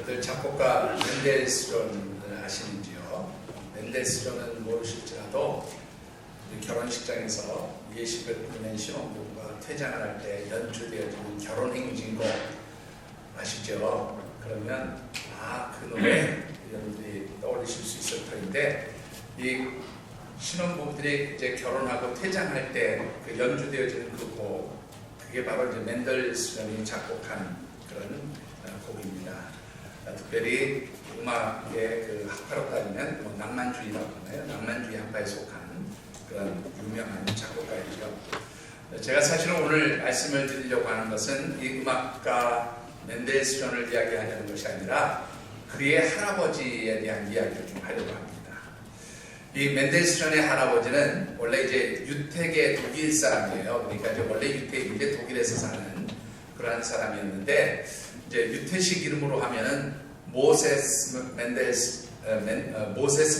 여러분들 작곡가 멘델스존을 아시는지요? 멘델스존은 모르실지라도 결혼식장에서 예식을 부르는 신혼부부가 퇴장을 할 때 연주되어지는 결혼행진곡 아시죠? 그러면 그 노래 여러분들이 떠올리실 수 있을 터인데, 이 신혼부부들이 이제 결혼하고 퇴장할 때 그 연주되어지는 그 곡, 그게 바로 이제 멘델스존이 작곡한 그런 곡입니다. 특별히 음악의 그 학파로 따지면 낭만주의라고 하나요? 낭만주의 학파에 속한 그런 유명한 작곡가이죠. 제가 사실은 오늘 말씀을 드리려고 하는 것은 이 음악가 멘델스존을 이야기하려는 것이 아니라 그의 할아버지에 대한 이야기를 좀 하려고 합니다. 이 멘델스존의 할아버지는 원래 이제 유택의 독일 사람이에요. 그러니까 이제 원래 유택인데 독일에서 사는 그러한 사람이었는데, 이제 유태식 이름으로 하면은 모세스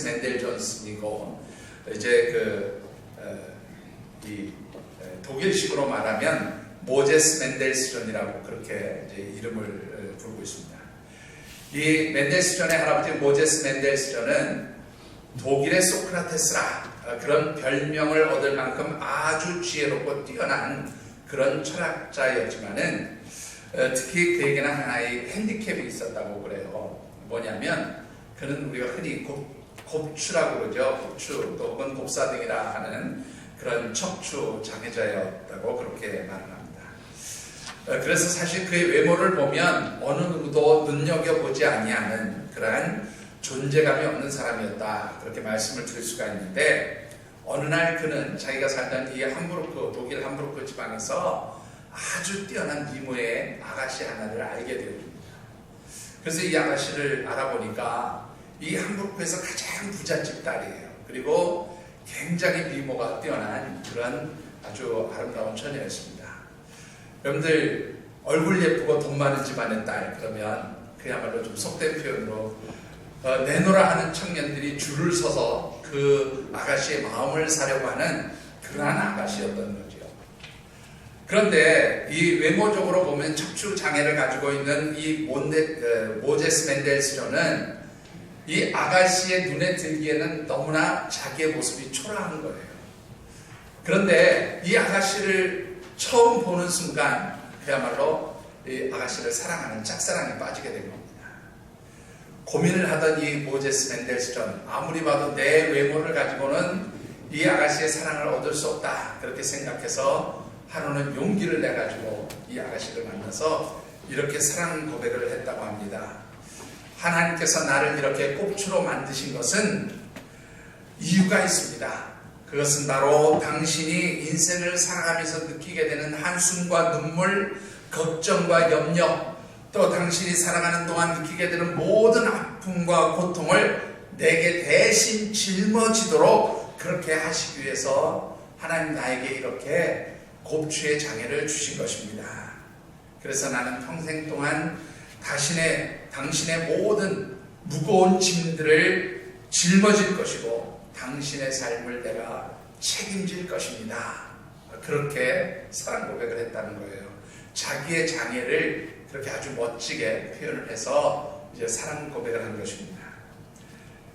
멘델존슨이고, 이제 이 독일식으로 말하면 모제스 멘델스존이라고 그렇게 이제 이름을 부르고 있습니다. 이 멘델스존의 할아버지 모제스 멘델스존은 독일의 소크라테스라 그런 별명을 얻을 만큼 아주 지혜롭고 뛰어난 그런 철학자였지만은 특히 그에게는 하나의 핸디캡이 있었다고 그래요. 뭐냐면 그는 우리가 흔히 곱추라고 그러죠. 곱추 또 혹은 곱사등이라 하는 그런 척추 장애자였다고 그렇게 말을 합니다. 그래서 사실 그의 외모를 보면 어느 누구도 눈여겨보지 아니하는 그러한 존재감이 없는 사람이었다, 그렇게 말씀을 드릴 수가 있는데, 어느 날 그는 자기가 살던 이 독일 함부르크 지방에서 아주 뛰어난 미모의 아가씨 하나를 알게 되었습니다. 그래서 이 아가씨를 알아보니까 이 함부르크에서 가장 부잣집 딸이에요. 그리고 굉장히 미모가 뛰어난 그런 아주 아름다운 처녀였습니다. 여러분들 얼굴 예쁘고 돈 많은 집안의 딸 그러면 그야말로 좀 속된 표현으로 내노라 하는 청년들이 줄을 서서 그 아가씨의 마음을 사려고 하는 그러한 아가씨였던 거죠. 그런데 이 외모적으로 보면 척추 장애를 가지고 있는 이 모제스 멘델스존은 이 아가씨의 눈에 들기에는 너무나 자기의 모습이 초라한 거예요. 그런데 이 아가씨를 처음 보는 순간 그야말로 이 아가씨를 사랑하는 짝사랑에 빠지게 된 겁니다. 고민을 하던 이 모제스 멘델스존, 아무리 봐도 내 외모를 가지고는 이 아가씨의 사랑을 얻을 수 없다, 그렇게 생각해서 하루는 용기를 내가지고 이 아가씨를 만나서 이렇게 사랑 고백을 했다고 합니다. 하나님께서 나를 이렇게 꼽추로 만드신 것은 이유가 있습니다. 그것은 바로 당신이 인생을 살아가면서 느끼게 되는 한숨과 눈물, 걱정과 염려, 또 당신이 살아가는 동안 느끼게 되는 모든 아픔과 고통을 내게 대신 짊어지도록 그렇게 하시기 위해서 하나님 나에게 이렇게 곱추의 장애를 주신 것입니다. 그래서 나는 평생 동안 당신의 모든 무거운 짐들을 짊어질 것이고 당신의 삶을 내가 책임질 것입니다. 그렇게 사랑 고백을 했다는 거예요. 자기의 장애를 그렇게 아주 멋지게 표현을 해서 이제 사랑 고백을 한 것입니다.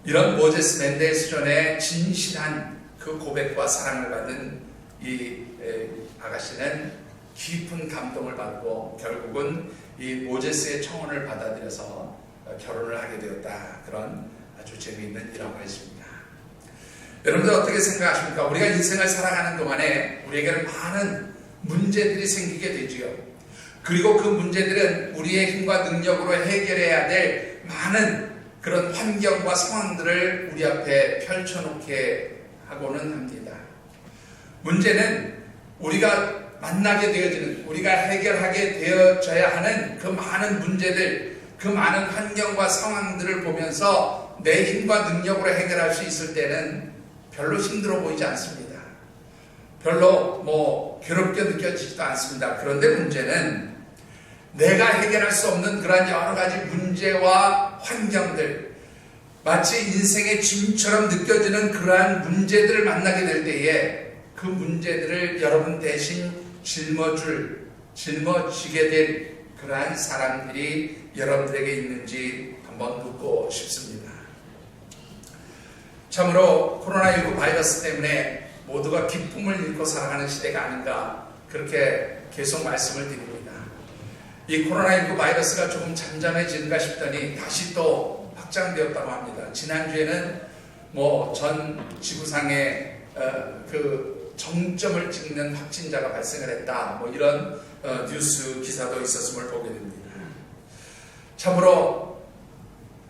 이런 모제스 멘델스존의 진실한 그 고백과 사랑을 받은 이 아가씨는 깊은 감동을 받고 결국은 이 모제스의 청혼을 받아들여서 결혼을 하게 되었다. 그런 아주 재미있는 일화가 있습니다. 여러분들 어떻게 생각하십니까? 우리가 인생을 살아가는 동안에 우리에게는 많은 문제들이 생기게 되지요. 그리고 그 문제들은 우리의 힘과 능력으로 해결해야 될 많은 그런 환경과 상황들을 우리 앞에 펼쳐놓게 하고는 합니다. 문제는 우리가 만나게 되어지는, 우리가 해결하게 되어져야 하는 그 많은 문제들, 그 많은 환경과 상황들을 보면서 내 힘과 능력으로 해결할 수 있을 때는 별로 힘들어 보이지 않습니다. 별로 괴롭게 느껴지지도 않습니다. 그런데 문제는 내가 해결할 수 없는 그러한 여러 가지 문제와 환경들, 마치 인생의 짐처럼 느껴지는 그러한 문제들을 만나게 될 때에 그 문제들을 여러분 대신 짊어지게 될 그러한 사람들이 여러분들에게 있는지 한번 묻고 싶습니다. 참으로 코로나19 바이러스 때문에 모두가 기쁨을 잃고 살아가는 시대가 아닌가 그렇게 계속 말씀을 드립니다. 이 코로나19 바이러스가 조금 잠잠해지는가 싶더니 다시 또 확장되었다고 합니다. 지난주에는 전 지구상에 그 정점을 찍는 확진자가 발생을 했다. 이런 뉴스 기사도 있었음을 보게 됩니다. 참으로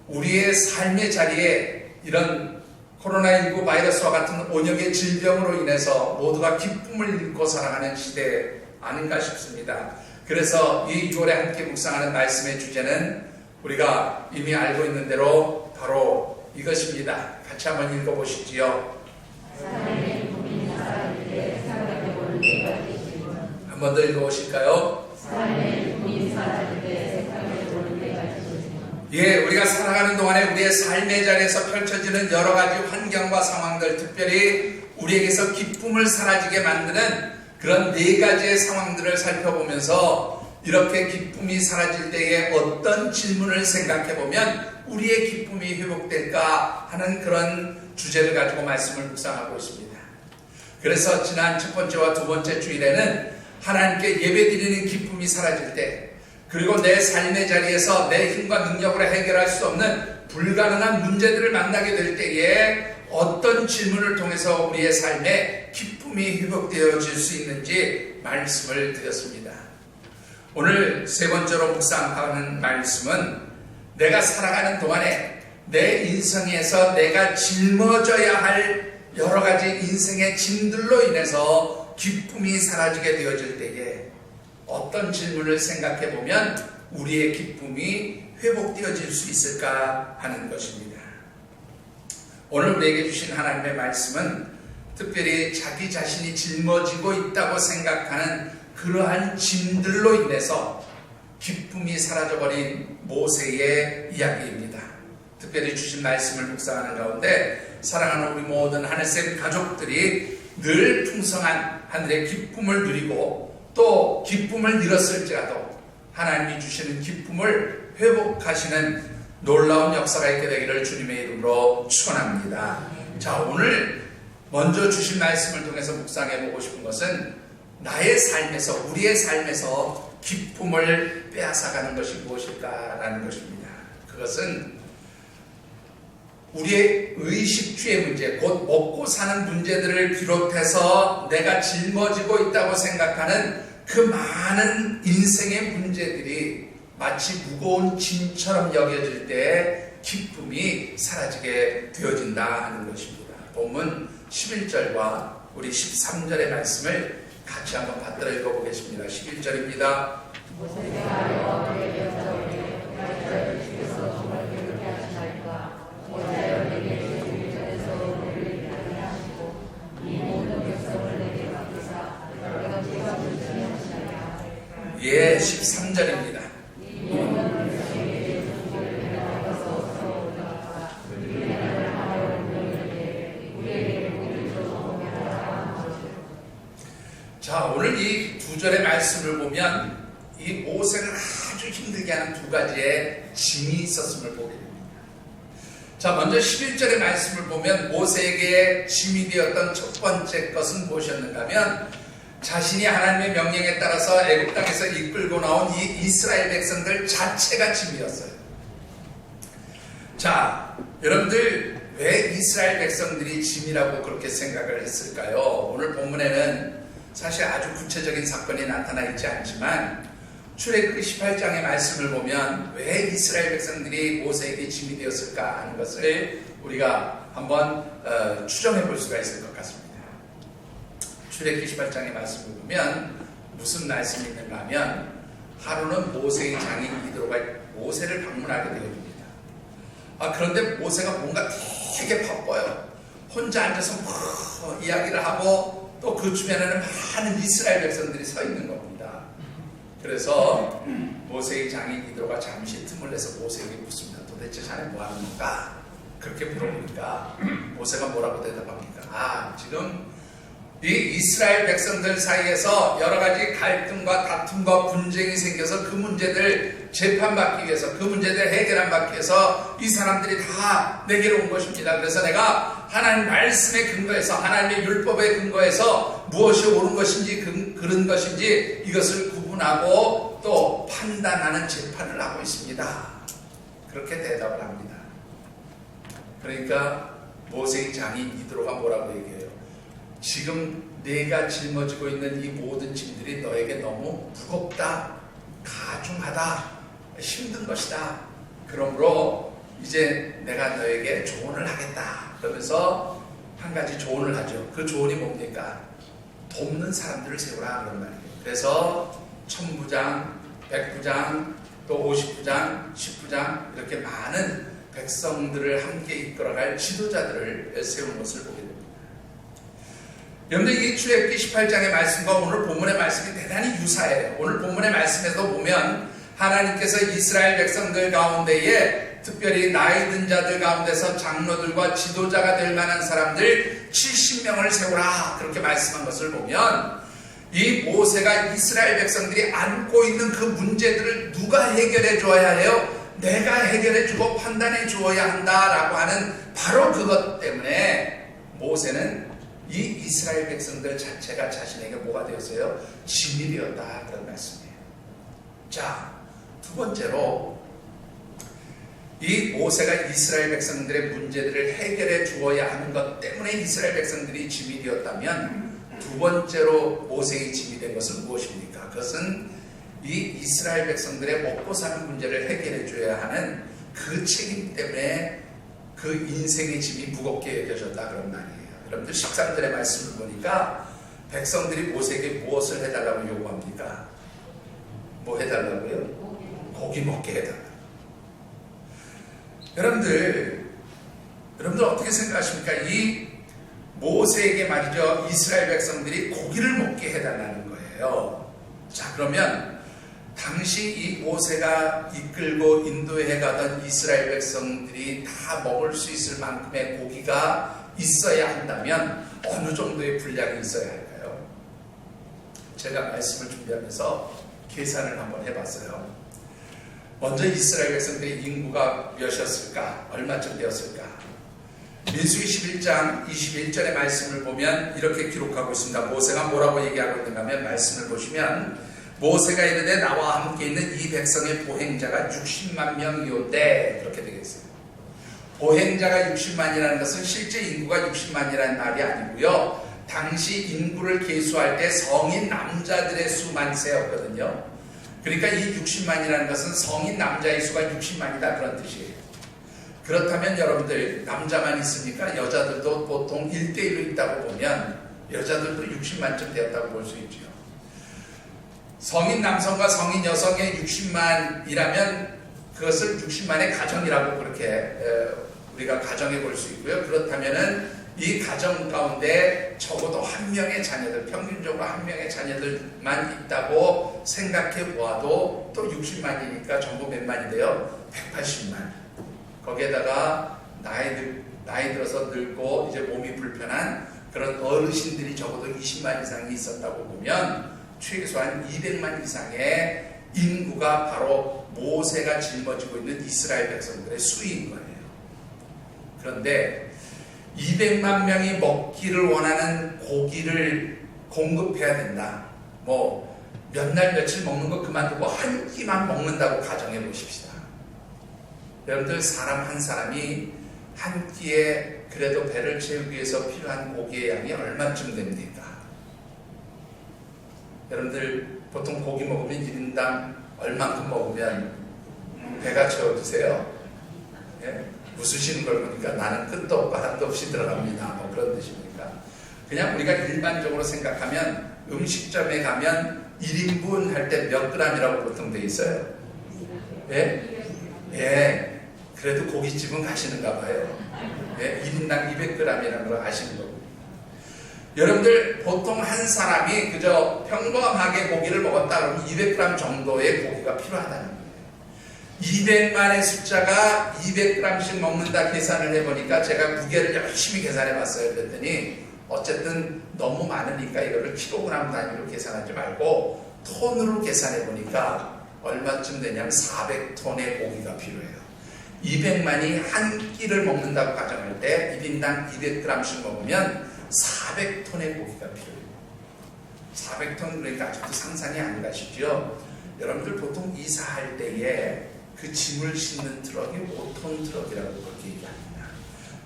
우리의 삶의 자리에 이런 코로나19 바이러스와 같은 온역의 질병으로 인해서 모두가 기쁨을 잃고 살아가는 시대 아닌가 싶습니다. 그래서 이 6월에 함께 묵상하는 말씀의 주제는 우리가 이미 알고 있는 대로 바로 이것입니다. 같이 한번 읽어보시지요. 한 번 더 읽어보실까요? 예, 우리가 살아가는 동안에 우리의 삶의 자리에서 펼쳐지는 여러 가지 환경과 상황들, 특별히 우리에게서 기쁨을 사라지게 만드는 그런 4가지의 상황들을 살펴보면서 이렇게 기쁨이 사라질 때에 어떤 질문을 생각해보면 우리의 기쁨이 회복될까 하는 그런 주제를 가지고 말씀을 묵상하고 있습니다. 그래서 지난 첫 번째와 두 번째 주일에는 하나님께 예배드리는 기쁨이 사라질 때, 그리고 내 삶의 자리에서 내 힘과 능력으로 해결할 수 없는 불가능한 문제들을 만나게 될 때에 어떤 질문을 통해서 우리의 삶에 기쁨이 회복되어질 수 있는지 말씀을 드렸습니다. 오늘 세 번째로 묵상하는 말씀은 내가 살아가는 동안에 내 인생에서 내가 짊어져야 할 여러 가지 인생의 짐들로 인해서 기쁨이 사라지게 되어질 때에 어떤 질문을 생각해 보면 우리의 기쁨이 회복되어질 수 있을까 하는 것입니다. 오늘 우리에게 주신 하나님의 말씀은 특별히 자기 자신이 짊어지고 있다고 생각하는 그러한 짐들로 인해서 기쁨이 사라져버린 모세의 이야기입니다. 특별히 주신 말씀을 묵상하는 가운데 사랑하는 우리 모든 하늘색 가족들이 늘 풍성한 하늘의 기쁨을 누리고 또 기쁨을 잃었을지라도 하나님이 주시는 기쁨을 회복하시는 놀라운 역사가 있게 되기를 주님의 이름으로 축원합니다. 자, 오늘 먼저 주신 말씀을 통해서 묵상해 보고 싶은 것은 나의 삶에서, 우리의 삶에서 기쁨을 빼앗아가는 것이 무엇일까라는 것입니다. 그것은 우리의 의식주의 문제, 곧 먹고 사는 문제들을 비롯해서 내가 짊어지고 있다고 생각하는 그 많은 인생의 문제들이 마치 무거운 짐처럼 여겨질 때 기쁨이 사라지게 되어진다 하는 것입니다. 본문 11절과 우리 13절의 말씀을 같이 한번 받들어 읽어보겠습니다. 11절입니다. 예, 13절입니다. 자, 오늘 이 두 절의 말씀을 보면 이 모세를 아주 힘들게 하는 두 가지의 짐이 있었음을 보게 됩니다. 자, 먼저 11절의 말씀을 보면 모세에게 짐이 되었던 첫 번째 것은 무엇이었는가 하면 자신이 하나님의 명령에 따라서 애굽 땅에서 이끌고 나온 이 이스라엘 백성들 자체가 짐이었어요. 자, 여러분들 왜 이스라엘 백성들이 짐이라고 그렇게 생각을 했을까요? 오늘 본문에는 사실 아주 구체적인 사건이 나타나 있지 않지만 출애굽기 18장의 말씀을 보면 왜 이스라엘 백성들이 모세에게 짐이 되었을까 하는 것을 우리가 한번 추정해 볼 수가 있을 것 같습니다. 출애굽기 18장의 말씀을 보면 무슨 말씀이 있는가 하면 하루는 모세의 장인 이드로가 모세를 방문하게 되어집니다. 그런데 모세가 뭔가 되게 바빠요. 혼자 앉아서 막 이야기를 하고 또 그 주변에는 많은 이스라엘 백성들이 서 있는 겁니다. 그래서 모세의 장인 이드로가 잠시 틈을 내서 모세에게 묻습니다. 도대체 자네 뭐 하는 건가? 그렇게 물어보니까 모세가 뭐라고 대답합니까? 지금 이 이스라엘 백성들 사이에서 여러 가지 갈등과 다툼과 분쟁이 생겨서 그 문제들 재판받기 위해서, 그 문제들 해결받기 위해서 이 사람들이 다 내게로 온 것입니다. 그래서 내가 하나님 말씀에 근거해서, 하나님의 율법에 근거해서 무엇이 옳은 것인지 그른 것인지 이것을 구분하고 또 판단하는 재판을 하고 있습니다. 그렇게 대답을 합니다. 그러니까 모세의 장인 이드로가 뭐라고 얘기해요? 지금 내가 짊어지고 있는 이 모든 짐들이 너에게 너무 무겁다, 가중하다, 힘든 것이다. 그러므로 이제 내가 너에게 조언을 하겠다. 그러면서 한 가지 조언을 하죠. 그 조언이 뭡니까? 돕는 사람들을 세우라 그런 말이에요. 그래서 1000부장, 100부장, 또 50부장, 10부장 이렇게 많은 백성들을 함께 이끌어갈 지도자들을 세운 것을 보게 됩니다. 여러분들 이 출애굽기 18장의 말씀과 오늘 본문의 말씀이 대단히 유사해요. 오늘 본문의 말씀에도 보면 하나님께서 이스라엘 백성들 가운데에 특별히 나이 든 자들 가운데서 장로들과 지도자가 될 만한 사람들 70명을 세우라 그렇게 말씀한 것을 보면 이 모세가 이스라엘 백성들이 안고 있는 그 문제들을 누가 해결해 줘야 해요? 내가 해결해 주고 판단해 주어야 한다라고 하는 바로 그것 때문에 모세는 이 이스라엘 백성들 자체가 자신에게 뭐가 되었어요? 짐이 되었다 그런 말씀이에요. 자, 두 번째로 이 모세가 이스라엘 백성들의 문제들을 해결해 주어야 하는 것 때문에 이스라엘 백성들이 짐이 되었다면 두 번째로 모세의 짐이 된 것은 무엇입니까? 그것은 이 이스라엘 백성들의 먹고 사는 문제를 해결해 줘야 하는 그 책임 때문에 그 인생의 짐이 무겁게 여겨졌다 그런 말이에요. 여러분들 13절의 말씀을 보니까 백성들이 모세에게 무엇을 해달라고 요구합니까? 뭐 해달라고요? 고기 먹게 해달라. 여러분들 어떻게 생각하십니까? 이 모세에게 말이죠, 이스라엘 백성들이 고기를 먹게 해달라는 거예요. 자, 그러면 당시 이 모세가 이끌고 인도해 가던 이스라엘 백성들이 다 먹을 수 있을 만큼의 고기가 있어야 한다면 어느 정도의 분량이 있어야 할까요? 제가 말씀을 준비하면서 계산을 한번 해봤어요. 먼저 이스라엘 백성들의 인구가 몇이었을까? 얼마쯤 되었을까? 민수기 11장 21절의 말씀을 보면 이렇게 기록하고 있습니다. 모세가 뭐라고 얘기하고 있는가 하면 말씀을 보시면 모세가 이르되 나와 함께 있는 이 백성의 보행자가 60만 명이오되 그렇게 되겠어요. 보행자가 60만이라는 것은 실제 인구가 60만이라는 말이 아니고요. 당시 인구를 계수할 때 성인 남자들의 수만 세었거든요. 그러니까 이 60만이라는 것은 성인 남자의 수가 60만이다 그런 뜻이에요. 그렇다면 여러분들 남자만 있습니까? 여자들도 보통 1대1로 있다고 보면 여자들도 60만쯤 되었다고 볼 수 있죠. 성인 남성과 성인 여성의 60만이라면 그것을 60만의 가정이라고 그렇게 우리가 가정해 볼 수 있고요. 그렇다면은 이 가정 가운데 적어도 한 명의 자녀들, 평균적으로 한 명의 자녀들만 있다고 생각해 보아도 또 60만이니까 전부 몇 만이 돼요? 180만. 거기에다가 나이 들어서 늙고 이제 몸이 불편한 그런 어르신들이 적어도 20만 이상이 있었다고 보면 최소한 200만 이상의 인구가 바로 모세가 짊어지고 있는 이스라엘 백성들의 수인 거예요. 그런데 200만 명이 먹기를 원하는 고기를 공급해야 된다. 뭐 몇 날 며칠 먹는 거 그만두고 한 끼만 먹는다고 가정해 보십시다. 여러분들 사람 한 사람이 한 끼에 그래도 배를 채우기 위해서 필요한 고기의 양이 얼마쯤 됩니까? 여러분들 보통 고기 먹으면 1인당 얼만큼 먹으면 배가 채워주세요? 예? 웃으시는 걸 보니까 나는 끝도 없고 한도 없이 들어갑니다. 뭐 그런 뜻입니까? 그냥 우리가 일반적으로 생각하면 음식점에 가면 1인분 할 때 몇 g이라고 보통 돼 있어요? 예? 예. 그래도 고깃집은 가시는가 봐요. 예? 1인당 200g이라는 걸 아시는 거고. 여러분들 보통 한 사람이 그저 평범하게 고기를 먹었다 그러면 200g 정도의 고기가 필요하다는 거예요. 200만의 숫자가 200g씩 먹는다 계산을 해보니까 제가 무게를 열심히 계산해 봤어요. 그랬더니 어쨌든 너무 많으니까 이거를 킬로그램 단위로 계산하지 말고 톤으로 계산해 보니까 얼마쯤 되냐면 400톤의 고기가 필요해요. 200만이 한 끼를 먹는다고 가정할 때 1인당 200g씩 먹으면 400톤의 고기가 필요해요. 400톤 그러니까 아직도 상상이 안 가시죠? 여러분들 보통 이사할 때에 그 짐을 싣는 트럭이 5톤 트럭이라고 그렇게 얘기합니다.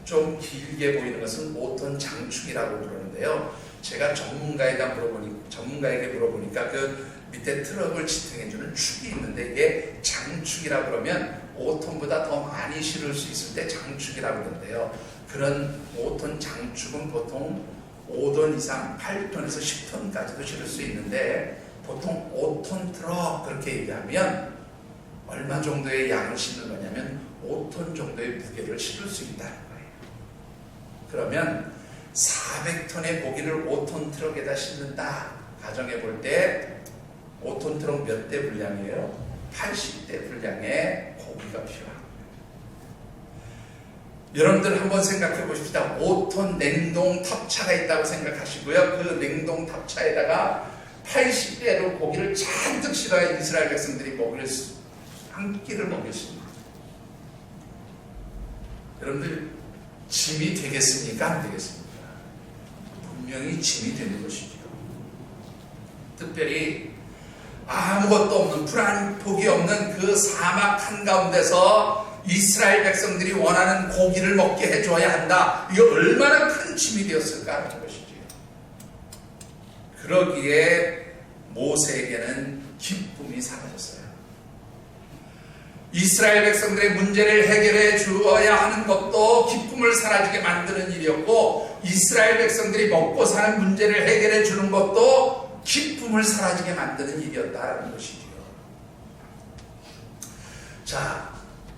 좀 길게 보이는 것은 5톤 장축이라고 그러는데요. 제가 전문가에게 물어보니까 그 밑에 트럭을 지탱해주는 축이 있는데 이게 장축이라고 그러면 5톤보다 더 많이 실을 수 있을 때 장축이라고 그러는데요. 그런 5톤 장축은 보통 5톤 이상 8톤에서 10톤까지도 실을 수 있는데 보통 5톤 트럭 그렇게 얘기하면 얼마 정도의 양을 실는 거냐면 5톤 정도의 무게를 실을 수 있다는 거예요. 그러면 400톤의 고기를 5톤 트럭에다 실는다 가정해 볼 때 5톤 트럭 몇 대 분량이에요? 80대 분량의 고기가 필요합니다. 여러분들 한번 생각해 보십시다. 5톤 냉동 탑차가 있다고 생각하시고요. 그 냉동 탑차에다가 80대로 고기를 잔뜩 실어야 이스라엘 백성들이 한 끼를 먹일 수 있습니다. 여러분들 짐이 되겠습니까? 안 되겠습니까? 분명히 짐이 되는 것이죠. 특별히 아무것도 없는 불안 폭이 없는 그 사막 한가운데서 이스라엘 백성들이 원하는 고기를 먹게 해줘야 한다. 이거 얼마나 큰 짐이 되었을까 하는 것이죠. 그러기에 모세에게는 기쁨이 사라졌어요. 이스라엘 백성들의 문제를 해결해 주어야 하는 것도 기쁨을 사라지게 만드는 일이었고 이스라엘 백성들이 먹고 사는 문제를 해결해 주는 것도 기쁨을 사라지게 만드는 일이었다는 것이지요. 자,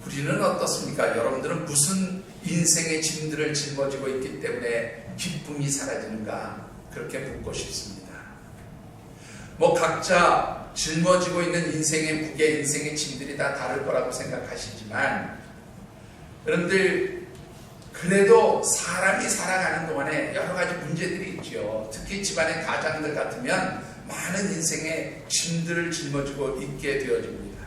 우리는 어떻습니까? 여러분들은 무슨 인생의 짐들을 짊어지고 있기 때문에 기쁨이 사라지는가? 그렇게 묻고 싶습니다. 각자 짊어지고 있는 인생의 무게, 인생의 짐들이 다 다를 거라고 생각하시지만 여러분들 그래도 사람이 살아가는 동안에 여러 가지 문제들이 있죠. 특히 집안의 가장들 같으면 많은 인생의 짐들을 짊어지고 있게 되어집니다.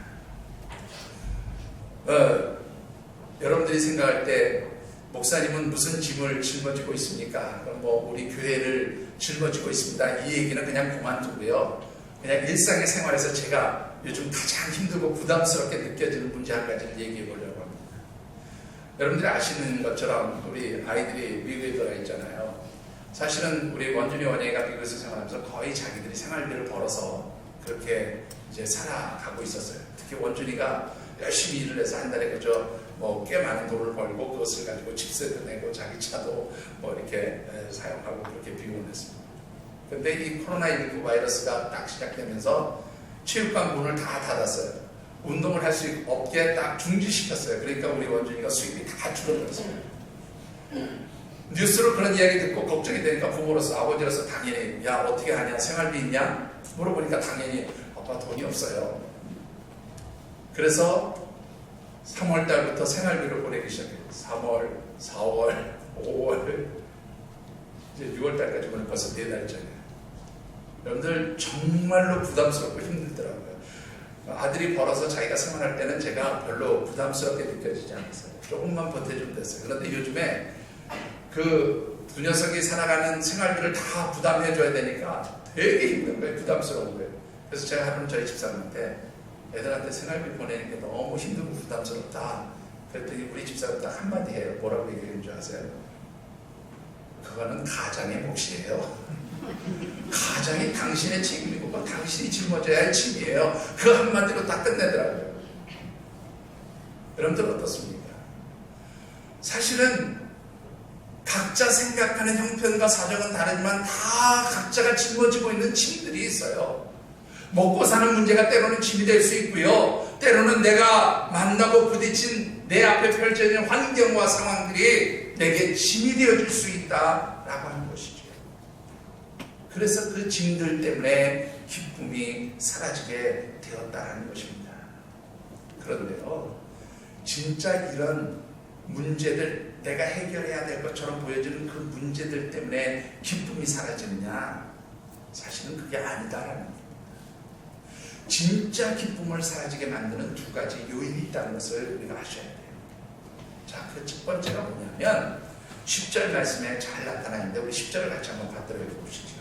여러분들이 생각할 때 목사님은 무슨 짐을 짊어지고 있습니까? 그럼 우리 교회를 짊어지고 있습니다. 이 얘기는 그냥 그만두고요. 그냥 일상의 생활에서 제가 요즘 가장 힘들고 부담스럽게 느껴지는 문제 한 가지를 얘기해 보려고 합니다. 여러분들이 아시는 것처럼 우리 아이들이 미국에 들어가 있잖아요. 사실은 우리 원준이 원영이가 미국에서 생활하면서 거의 자기들이 생활비를 벌어서 그렇게 이제 살아가고 있었어요. 특히 원준이가 열심히 일을 해서 한 달에 꽤 많은 돈을 벌고 그것을 가지고 집세도 내고 자기 차도 이렇게 사용하고 그렇게 비용을 냈습니다. 근데 이 코로나19 바이러스가 딱 시작되면서 체육관 문을 다 닫았어요. 운동을 할 수 없게 딱 중지시켰어요. 그러니까 우리 원준이가 수입이 다 줄어들었어요. 뉴스로 그런 이야기 듣고 걱정이 되니까 부모로서 아버지로서 당연히 야 어떻게 하냐 생활비 있냐 물어보니까 당연히 아빠 돈이 없어요. 그래서 3월 달부터 생활비를 보내기 시작해요. 3월, 4월, 5월 이제 6월 달까지 보면 벌써 4달째예요. 여러분들 정말로 부담스럽고 힘들더라고요. 아들이 벌어서 자기가 생활할 때는 제가 별로 부담스럽게 느껴지지 않았어요. 조금만 버텨주면 됐어요. 그런데 요즘에 그 두 녀석이 살아가는 생활비를 다 부담해줘야 되니까 되게 힘든 거예요. 부담스러운 거예요. 그래서 제가 하루는 저희 집사람한테 애들한테 생활비 보내는 게 너무 힘들고 부담스럽다. 그랬더니 우리 집사람 딱 한마디 해요. 뭐라고 얘기하는 줄 아세요? 그거는 가장의 몫이에요. 가장이 당신의 책임이고 당신이 짊어져야 할 짐이에요. 그 한마디로 딱 끝내더라고요. 여러분들 어떻습니까? 사실은 각자 생각하는 형편과 사정은 다르지만 다 각자가 짊어지고 있는 짐들이 있어요. 먹고 사는 문제가 때로는 짐이 될 수 있고요. 때로는 내가 만나고 부딪힌 내 앞에 펼쳐진 환경과 상황들이 내게 짐이 되어줄 수 있다라고 하는 것이죠. 그래서 그 짐들 때문에 기쁨이 사라지게 되었다는 것입니다. 그런데요, 진짜 이런 문제들, 내가 해결해야 될 것처럼 보여지는 그 문제들 때문에 기쁨이 사라지느냐? 사실은 그게 아니다라는 거예요. 진짜 기쁨을 사라지게 만드는 두 가지 요인이 있다는 것을 우리가 아셔야 돼요. 자, 그 첫 번째가 뭐냐면 10절 말씀에 잘 나타나 있는데 우리 10절을 같이 한번 받들어 보시죠.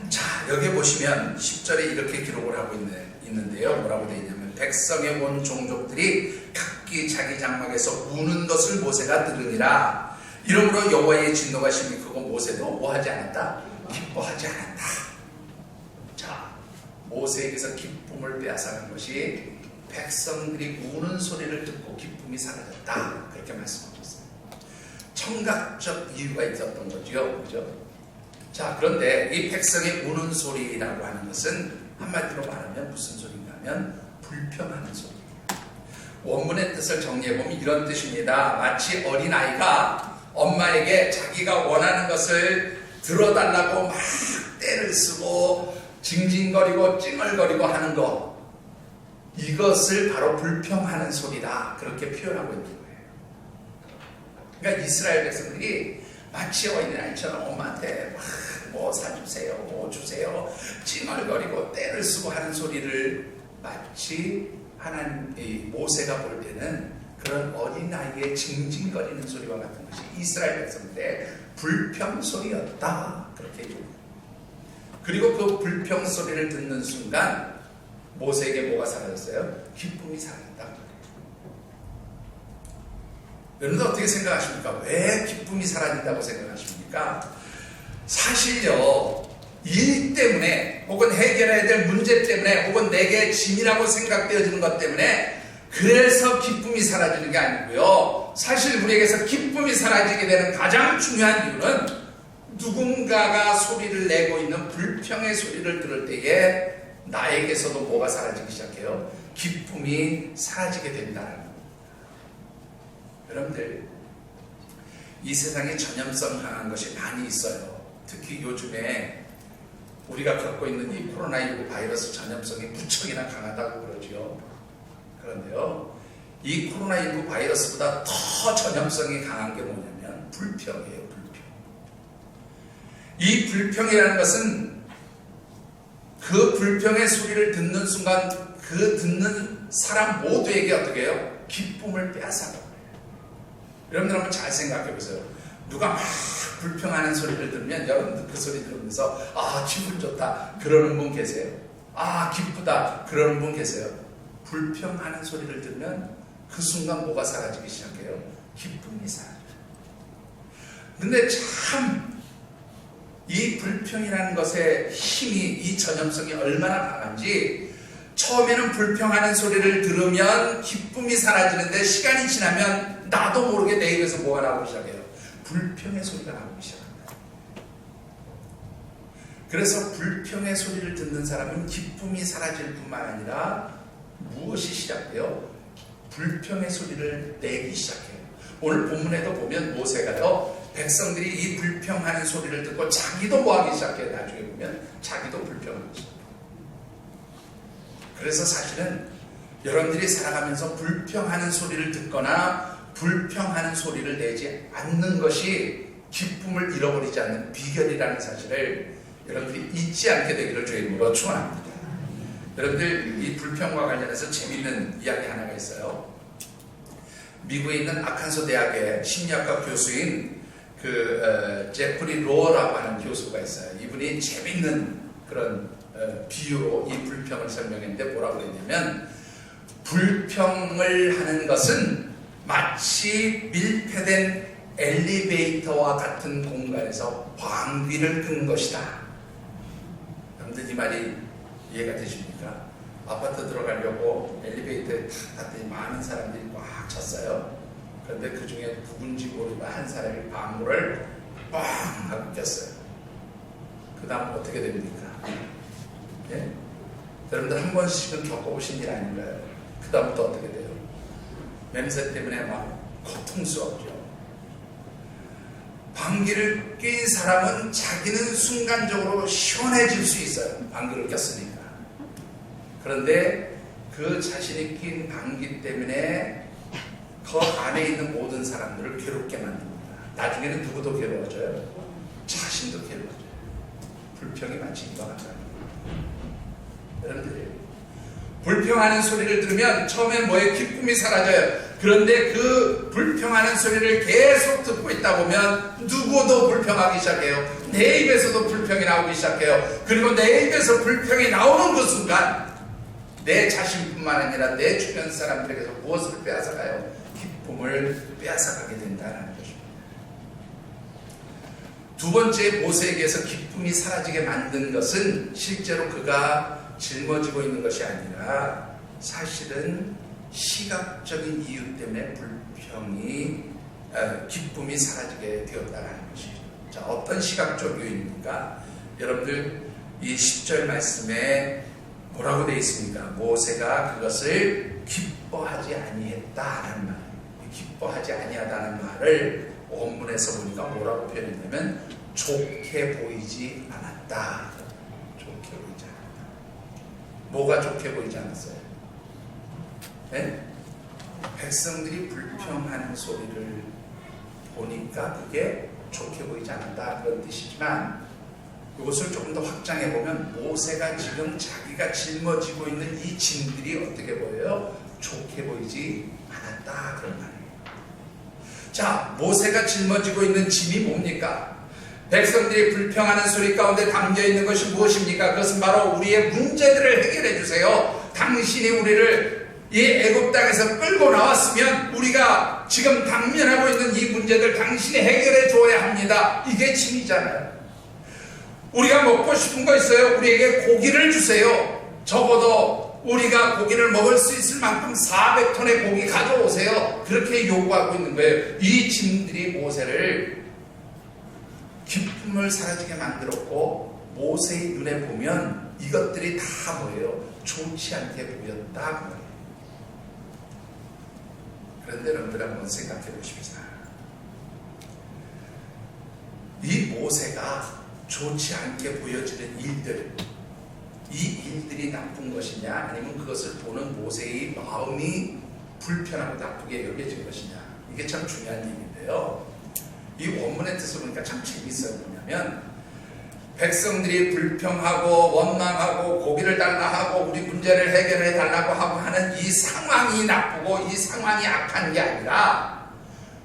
자, 여기 보시면 10절에 이렇게 기록을 하고 있는데요. 뭐라고 되어 있냐면 백성의 온 종족들이 각기 자기 장막에서 우는 것을 모세가 들으니라. 이러므로 여호와의 진노가 심히 크고 모세도 뭐하지 않았다? 기뻐하지 않았다. 자, 모세에게서 기쁨을 빼앗아간 것이 백성들이 우는 소리를 듣고 기쁨이 사라졌다. 그렇게 말씀하셨어요. 청각적 이유가 있었던 거죠. 그죠? 자, 그런데 이 백성의 우는 소리라고 하는 것은 한마디로 말하면 무슨 소리인가 하면 불평하는 소리. 원문의 뜻을 정리해보면 이런 뜻입니다. 마치 어린아이가 엄마에게 자기가 원하는 것을 들어달라고 막 떼를 쓰고 징징거리고 찡얼거리고 하는 것, 이것을 바로 불평하는 소리다, 그렇게 표현하고 있는 거예요. 그러니까 이스라엘 백성들이 마치 어린아이처럼 엄마한테 막 뭐 사주세요, 뭐 주세요, 찡얼거리고 떼를 쓰고 하는 소리를 마치 하나님, 모세가 볼 때는 그런 어린아이의 징징거리는 소리와 같은 것이 이스라엘 백성들의 불평 소리였다, 그렇게 얘기합니다. 그리고 그 불평 소리를 듣는 순간 모세에게 뭐가 사라졌어요? 기쁨이 사라졌다. 여러분들 어떻게 생각하십니까? 왜 기쁨이 사라진다고 생각하십니까? 사실요, 일 때문에 혹은 해결해야 될 문제 때문에 혹은 내게 짐이라고 생각되어지는 것 때문에 그래서 기쁨이 사라지는 게 아니고요. 사실 우리에게서 기쁨이 사라지게 되는 가장 중요한 이유는 누군가가 소리를 내고 있는 불평의 소리를 들을 때에 나에게서도 뭐가 사라지기 시작해요? 기쁨이 사라지게 된다는 겁니다. 여러분들, 이 세상에 전염성 강한 것이 많이 있어요. 특히 요즘에 우리가 겪고 있는 이 코로나19 바이러스 전염성이 무척이나 강하다고 그러죠. 그런데요, 이 코로나19 바이러스보다 더 전염성이 강한 게 뭐냐면 불평이에요. 불평. 이 불평이라는 것은 그 불평의 소리를 듣는 순간 그 듣는 사람 모두에게 어떻게 해요? 기쁨을 빼앗아가요. 여러분들 한번 잘 생각해 보세요. 누가 막 불평하는 소리를 들으면 여러분들 그 소리 들으면서 아, 기분 좋다 그러는 분 계세요? 아, 기쁘다 그러는 분 계세요? 불평하는 소리를 들으면 그 순간 뭐가 사라지기 시작해요? 기쁨이 사라져요. 근데 참 이 불평이라는 것의 힘이, 이 전염성이 얼마나 강한지, 처음에는 불평하는 소리를 들으면 기쁨이 사라지는데 시간이 지나면 나도 모르게 내 입에서 뭐가 나오기 시작해요? 불평의 소리가 나오기 시작합니다. 그래서 불평의 소리를 듣는 사람은 기쁨이 사라질 뿐만 아니라 무엇이 시작돼요? 불평의 소리를 내기 시작해요. 오늘 본문에도 보면 모세가요, 백성들이 이 불평하는 소리를 듣고 자기도 뭐하기 시작해요. 나중에 보면 자기도 불평하기 시작해요. 그래서 사실은 여러분들이 살아가면서 불평하는 소리를 듣거나 불평하는 소리를 내지 않는 것이 기쁨을 잃어버리지 않는 비결이라는 사실을 여러분들이 잊지 않게 되기를 주의 이름으로 축원합니다. 여러분들, 이 불평과 관련해서 재미있는 이야기 하나가 있어요. 미국에 있는 아칸소 대학의 심리학과 교수인 제프리 로어라고 하는 교수가 있어요. 이분이 재미있는 그런 비유로 이 불평을 설명했는데 뭐라고 그랬냐면, 불평을 하는 것은 마치 밀폐된 엘리베이터와 같은 공간에서 방귀를 끈 것이다. 여러분들 이 말이 이해가 되십니까? 아파트 들어가려고 엘리베이터에 탁 갔더니 많은 사람들이 꽉 찼어요. 그런데 그 중에 누군지 모르는 한 사람이 방구를 뻥 하고 꼈어요. 그 다음 어떻게 됩니까? 예? 여러분들 한 번씩은 겪어보신 일 아닌가요? 그 다음부터 어떻게 돼요? 냄새 때문에 막 고통스럽죠. 방귀를 낀 사람은 자기는 순간적으로 시원해질 수 있어요. 방귀를 꼈으니까. 그런데 그 자신이 낀 방귀 때문에 그 안에 있는 모든 사람들을 괴롭게 만듭니다. 나중에는 누구도 괴로워져요? 자신도 괴로워져요. 불평이 마치 이와 같다는 거예요. 여러분들이 불평하는 소리를 들으면 처음엔 뭐에 기쁨이 사라져요. 그런데 그 불평하는 소리를 계속 듣고 있다 보면 누구도 불평하기 시작해요. 내 입에서도 불평이 나오기 시작해요. 그리고 내 입에서 불평이 나오는 그 순간 내 자신뿐만 아니라 내 주변 사람들에게서 무엇을 빼앗아가요? 기쁨을 빼앗아가게 된다는 것입니다. 두 번째, 모세에게서 기쁨이 사라지게 만든 것은 실제로 그가 짊어지고 있는 것이 아니라 사실은 시각적인 이유 때문에 기쁨이 사라지게 되었다는 것이죠. 자, 어떤 시각적 요인입니까? 여러분들 이 10절 말씀에 뭐라고 되어 있습니까? 모세가 그것을 기뻐하지 아니했다라는 말. 기뻐하지 아니하다는 말을 원문에서 보니까 뭐라고 표현했냐면 좋게 보이지 않았다. 좋게 보이지 않았다. 뭐가 좋게 보이지 않았어요? 네? 백성들이 불평하는 소리를 보니까 그게 좋게 보이지 않았다 그런 뜻이지만 이것을 조금 더 확장해 보면 모세가 지금 자기가 짊어지고 있는 이 짐들이 어떻게 보여요? 좋게 보이지 않았다 그런 말이에요. 자, 모세가 짊어지고 있는 짐이 뭡니까? 백성들이 불평하는 소리 가운데 담겨 있는 것이 무엇입니까? 그것은 바로 우리의 문제들을 해결해 주세요. 당신이 우리를 이 애굽 땅에서 끌고 나왔으면 우리가 지금 당면하고 있는 이 문제들 당신이 해결해 줘야 합니다. 이게 짐이잖아요. 우리가 먹고 싶은 거 있어요? 우리에게 고기를 주세요. 적어도 우리가 고기를 먹을 수 있을 만큼 400톤의 고기 가져오세요. 그렇게 요구하고 있는 거예요. 이 짐들이 모세를 기쁨을 사라지게 만들었고 모세의 눈에 보면 이것들이 다 뭐예요? 좋지 않게 보였다. 그런데 여러분들 한번 생각해 보십시다. 이 모세가 좋지 않게 보여지는 일들, 이 일들이 나쁜 것이냐 아니면 그것을 보는 모세의 마음이 불편하고 나쁘게 여겨진 것이냐, 이게 참 중요한 얘기인데요. 이 원문의 뜻을 보니까 참 재밌어요. 뭐냐면 백성들이 불평하고 원망하고 고기를 달라 하고 우리 문제를 해결해 달라고 하고 하는 이 상황이 나쁘고 이 상황이 악한 게 아니라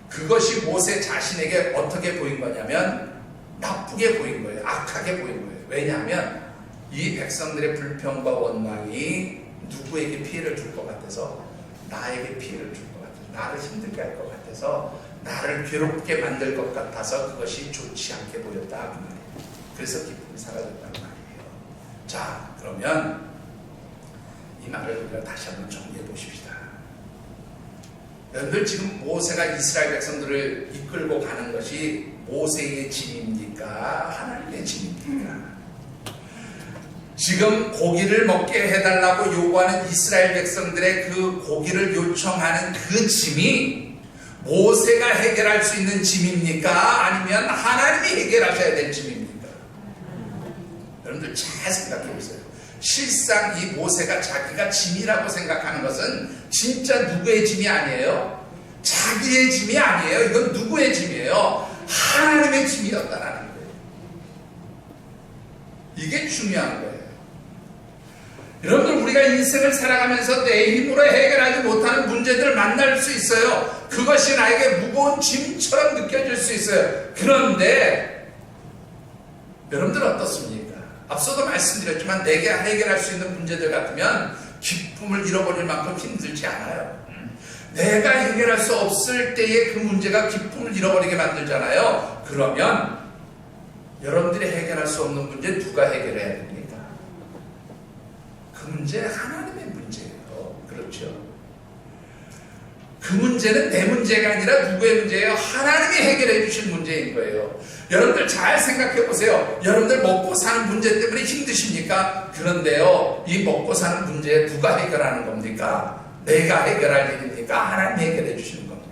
그것이 모세 자신에게 어떻게 보인 거냐면 나쁘게 보인 거예요. 악하게 보인 거예요. 왜냐하면 이 백성들의 불평과 원망이 누구에게 피해를 줄 것 같아서 나에게 피해를 줄 것 같아서 나를 힘들게 할 것 같아서 나를 괴롭게 만들 것 같아서 그것이 좋지 않게 보였다 그 말이에요. 그래서 기쁨이 사라졌다는 말이에요. 자, 그러면 이 말을 우리가 다시 한번 정리해 보십시다. 여러분들 지금 모세가 이스라엘 백성들을 이끌고 가는 것이 모세의 짐입니까? 하나님의 짐입니까? 지금 고기를 먹게 해달라고 요구하는 이스라엘 백성들의 그 고기를 요청하는 그 짐이 모세가 해결할 수 있는 짐입니까? 아니면 하나님이 해결하셔야 될 짐입니까? 여러분들 잘 생각해 보세요. 실상 이 모세가 자기가 짐이라고 생각하는 것은 진짜 누구의 짐이 아니에요. 자기의 짐이 아니에요. 이건 누구의 짐이에요? 하나님의 짐이었다라는 거예요. 이게 중요한 거예요. 여러분들 우리가 인생을 살아가면서 내 힘으로 해결하지 못하는 문제들을 만날 수 있어요. 그것이 나에게 무거운 짐처럼 느껴질 수 있어요. 그런데 여러분들 어떻습니까? 앞서도 말씀드렸지만 내게 해결할 수 있는 문제들 같으면 기쁨을 잃어버릴 만큼 힘들지 않아요. 내가 해결할 수 없을 때의 그 문제가 기쁨을 잃어버리게 만들잖아요. 그러면 여러분들이 해결할 수 없는 문제 누가 해결해야 됩니까? 그 문제 하나님의 문제예요. 그렇죠? 그 문제는 내 문제가 아니라 누구의 문제예요? 하나님이 해결해 주실 문제인 거예요. 여러분들 잘 생각해 보세요. 여러분들 먹고 사는 문제 때문에 힘드십니까? 그런데요, 이 먹고 사는 문제 누가 해결하는 겁니까? 내가 해결할 일입니까? 하나님이 해결해 주시는 겁니다.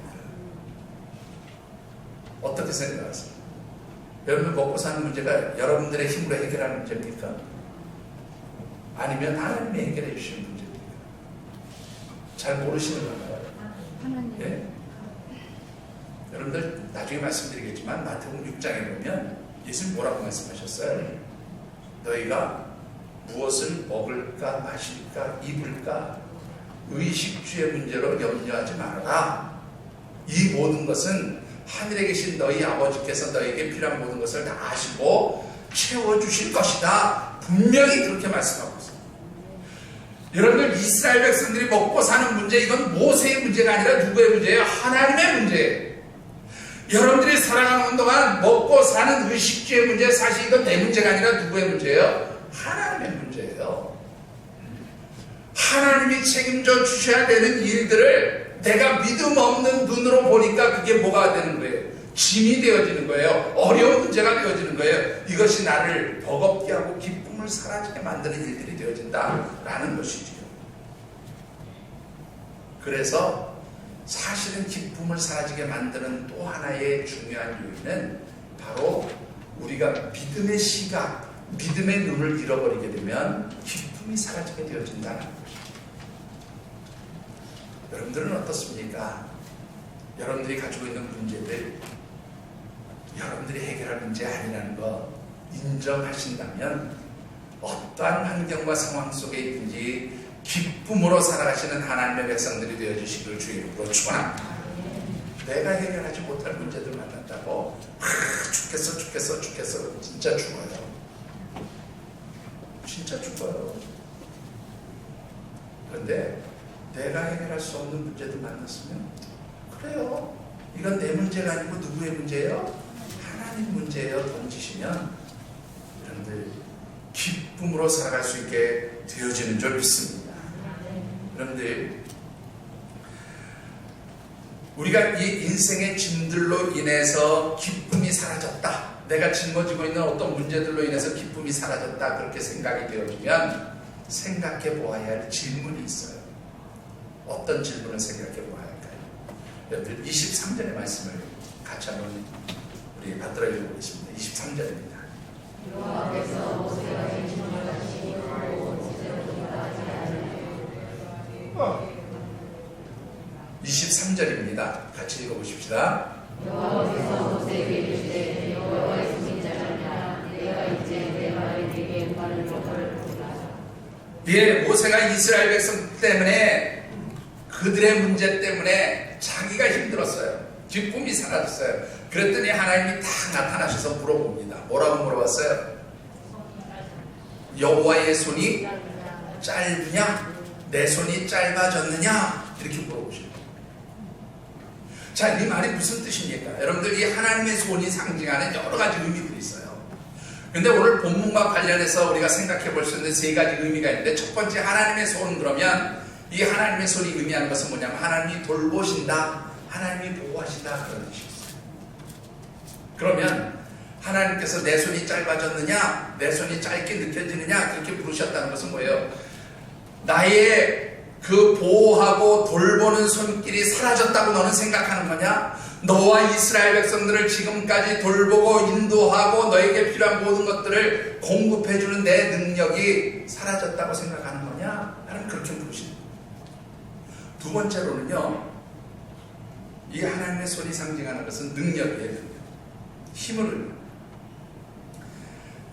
어떻게 생각하세요? 여러분 먹고 사는 문제가 여러분들의 힘으로 해결하는 문제입니까? 아니면 하나님이 해결해 주시는 문제입니까? 잘 모르시는 건가요? 예? 여러분들 나중에 말씀드리겠지만 마태복음 6장에 보면 예수님 뭐라고 말씀하셨어요? 너희가 무엇을 먹을까 마실까 입을까 의식주의 문제로 염려하지 말아라. 이 모든 것은 하늘에 계신 너희 아버지께서 너희에게 필요한 모든 것을 다 아시고 채워주실 것이다. 분명히 그렇게 말씀하고 있습니다. 여러분들 이스라엘 백성들이 먹고 사는 문제, 이건 모세의 문제가 아니라 누구의 문제예요? 하나님의 문제예요. 여러분들이 살아가는 동안 먹고 사는 의식주의 문제, 사실 이건 내 문제가 아니라 누구의 문제예요? 하나님의 문제예요. 하나님이 책임져 주셔야 되는 일들을 내가 믿음 없는 눈으로 보니까 그게 뭐가 되는 거예요? 짐이 되어지는 거예요. 어려운 문제가 되어지는 거예요. 이것이 나를 버겁게 하고 기쁨을 사라지게 만드는 일들이 되어진다라는 것이지요. 그래서 사실은 기쁨을 사라지게 만드는 또 하나의 중요한 요인은 바로 우리가 믿음의 시각, 믿음의 눈을 잃어버리게 되면 기쁨이 사라지게 되어진다는 것입니다. 여러분들은 어떻습니까? 여러분들이 가지고 있는 문제들, 여러분들이 해결할 문제 아니라는 거 인정하신다면 어떠한 환경과 상황 속에 있든지 기쁨으로 살아가시는 하나님의 백성들이 되어주시길 주의 이름으로 축원합니다. 내가 해결하지 못할 문제들 만났다고 죽겠어 진짜 죽어요. 진짜 죽어요. 그런데 내가 해결할 수 없는 문제들 만났으면 그래요. 이건 내 문제가 아니고 누구의 문제예요? 하나님 문제예요. 던지시면 여러분들 기쁨으로 살아갈 수 있게 되어지는 줄 믿습니다. 여러분들 우리가 이 인생의 짐들로 인해서 기쁨이 사라졌다, 내가 짊어지고 있는 어떤 문제들로 인해서 기쁨이 사라졌다, 그렇게 생각이 되어지면 생각해 보아야 할 질문이 있어요. 어떤 질문을 생각해 보아야 할까요? 여러분들 23절의 말씀을 같이 한번 우리 받들어 읽어보겠습니다. 23절입니다. 23절입니다. 같이 읽어보십시다. 여호와께서 모세에게 이르시되 여호와의 손이 짧으냐 내가 이제 내 말에 네게 응하는 것을 보라. 예, 모세가 이스라엘 백성 때문에, 그들의 문제 때문에 자기가 힘들었어요. 기쁨이 사라졌어요. 그랬더니 하나님이 딱 나타나셔서 물어봅니다. 뭐라고 물어봤어요? 여호와의 손이 짧으냐? 내 손이 짧아졌느냐? 이렇게 물어보십니다. 자, 이 말이 무슨 뜻입니까? 여러분들, 이 하나님의 손이 상징하는 여러 가지 의미들이 있어요. 근데 오늘 본문과 관련해서 우리가 생각해 볼 수 있는 세 가지 의미가 있는데, 첫 번째 하나님의 손, 그러면 이 하나님의 손이 의미하는 것은 뭐냐면 하나님이 돌보신다, 하나님이 보호하신다, 그런 뜻이 있어요. 그러면 하나님께서 내 손이 짧아졌느냐, 내 손이 짧게 느껴지느냐, 그렇게 부르셨다는 것은 뭐예요? 나의 그 보호하고 돌보는 손길이 사라졌다고 너는 생각하는 거냐? 너와 이스라엘 백성들을 지금까지 돌보고 인도하고 너에게 필요한 모든 것들을 공급해주는 내 능력이 사라졌다고 생각하는 거냐? 하나님 그렇게 물으십니다. 두 번째로는요, 이 하나님의 손이 상징하는 것은 능력이에요. 능력. 힘을.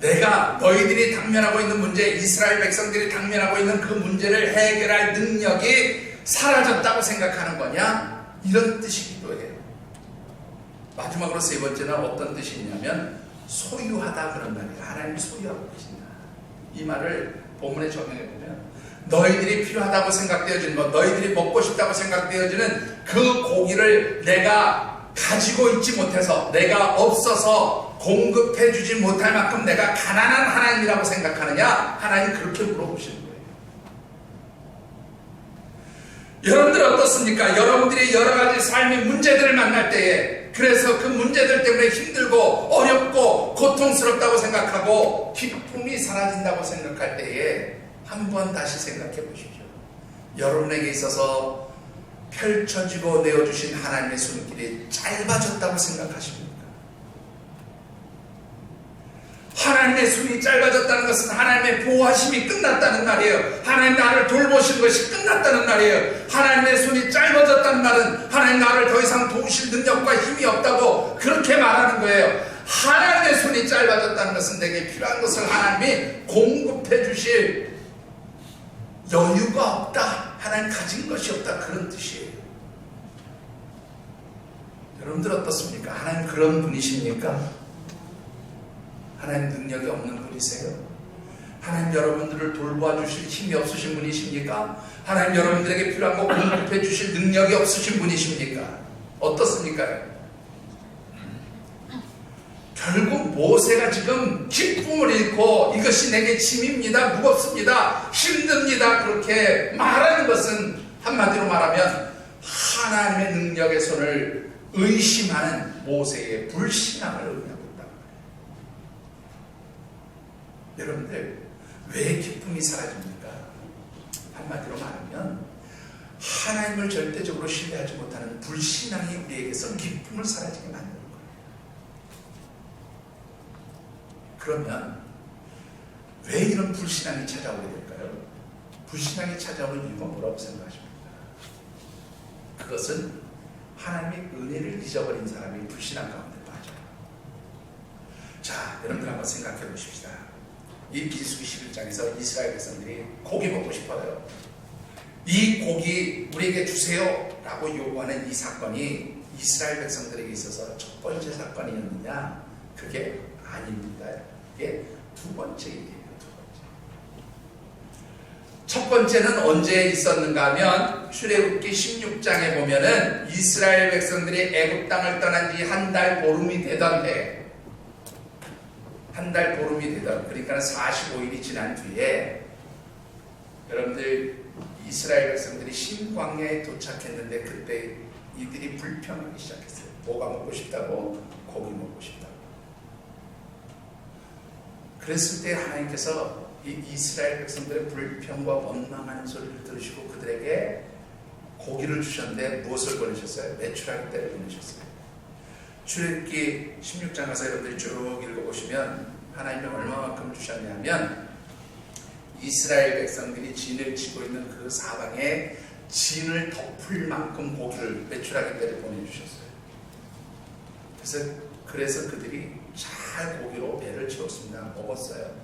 내가 너희들이 당면하고 있는 문제, 이스라엘 백성들이 당면하고 있는 그 문제를 해결할 능력이 사라졌다고 생각하는 거냐? 이런 뜻이기도 해요. 마지막으로 세 번째는 어떤 뜻이 있냐면 소유하다, 그런 말이에요. 하나님이 소유하고 계신다. 이 말을 본문에 적용해 보면 너희들이 필요하다고 생각되어지는 것, 너희들이 먹고 싶다고 생각되어지는 그 고기를 내가 가지고 있지 못해서, 내가 없어서 공급해주지 못할 만큼 내가 가난한 하나님이라고 생각하느냐? 하나님 그렇게 물어보시는 거예요. 여러분들 어떻습니까? 여러분들이 여러 가지 삶의 문제들을 만날 때에, 그래서 그 문제들 때문에 힘들고 어렵고 고통스럽다고 생각하고 기쁨이 사라진다고 생각할 때에 한번 다시 생각해 보십시오. 여러분에게 있어서 펼쳐지고 내어주신 하나님의 손길이 짧아졌다고 생각하십니까? 하나님의 손이 짧아졌다는 것은 하나님의 보호하심이 끝났다는 말이에요. 하나님 나를 돌보시는 것이 끝났다는 말이에요. 하나님의 손이 짧아졌다는 말은 하나님 나를 더 이상 도우실 능력과 힘이 없다고 그렇게 말하는 거예요. 하나님의 손이 짧아졌다는 것은 내게 필요한 것을 하나님이 공급해 주실 여유가 없다, 하나님 가진 것이 없다, 그런 뜻이에요. 여러분들 어떻습니까? 하나님 그런 분이십니까? 하나님 능력이 없는 분이세요? 하나님 여러분들을 돌보아 주실 힘이 없으신 분이십니까? 하나님 여러분들에게 필요한 거 공급해 주실 능력이 없으신 분이십니까? 어떻습니까? 결국 모세가 지금 기쁨을 잃고 이것이 내게 짐입니다, 무겁습니다, 힘듭니다, 그렇게 말하는 것은 한마디로 말하면 하나님의 능력의 손을 의심하는 모세의 불신앙을 의미하고 있다. 여러분들 왜 기쁨이 사라집니까? 한마디로 말하면 하나님을 절대적으로 신뢰하지 못하는 불신앙이 우리에게서 기쁨을 사라지게 만드는 거예요. 그러면 왜 이런 불신앙이 찾아오게 될까요? 불신앙이 찾아오는 이유가 뭐라고 생각하십니까? 그것은 하나님의 은혜를 잊어버린 사람이 불신앙 가운데 빠져요. 자, 여러분들 한번 생각해 보십시다. 이 민수기 11장에서 이스라엘 백성들이 고기 먹고 싶어요. 이 고기 우리에게 주세요 라고 요구하는 이 사건이 이스라엘 백성들에게 있어서 첫 번째 사건이었느냐? 그게 아닙니다. 이게 두 번째 일이에요. 첫 번째는 언제 있었는가 하면 출애굽기 16장에 보면은 이스라엘 백성들이 애굽 땅을 떠난 지 한 달 보름이 되던 해, 한 달 보름이 되던, 그러니까 45일이 지난 뒤에 여러분들 이스라엘 백성들이 신광야에 도착했는데 그때 이들이 불평하기 시작했어요. 뭐가 먹고 싶다고? 고기 먹고 싶다고. 그랬을 때 하나님께서 이 이스라엘 백성들의 불평과 원망하는 소리를 들으시고 그들에게 고기를 주셨는데 무엇을 보내셨어요? 메추라기 떼를 보내셨어요. 출애굽기 16장 가서 여러분들이 쭉 읽어보시면 하나님이 얼마만큼 주셨냐면 이스라엘 백성들이 진을 치고 있는 그 사방에 진을 덮을 만큼 고기를, 메추라기 떼를 보내주셨어요. 그래서 그들이 잘 고기로 배를 채웠습니다. 먹었어요.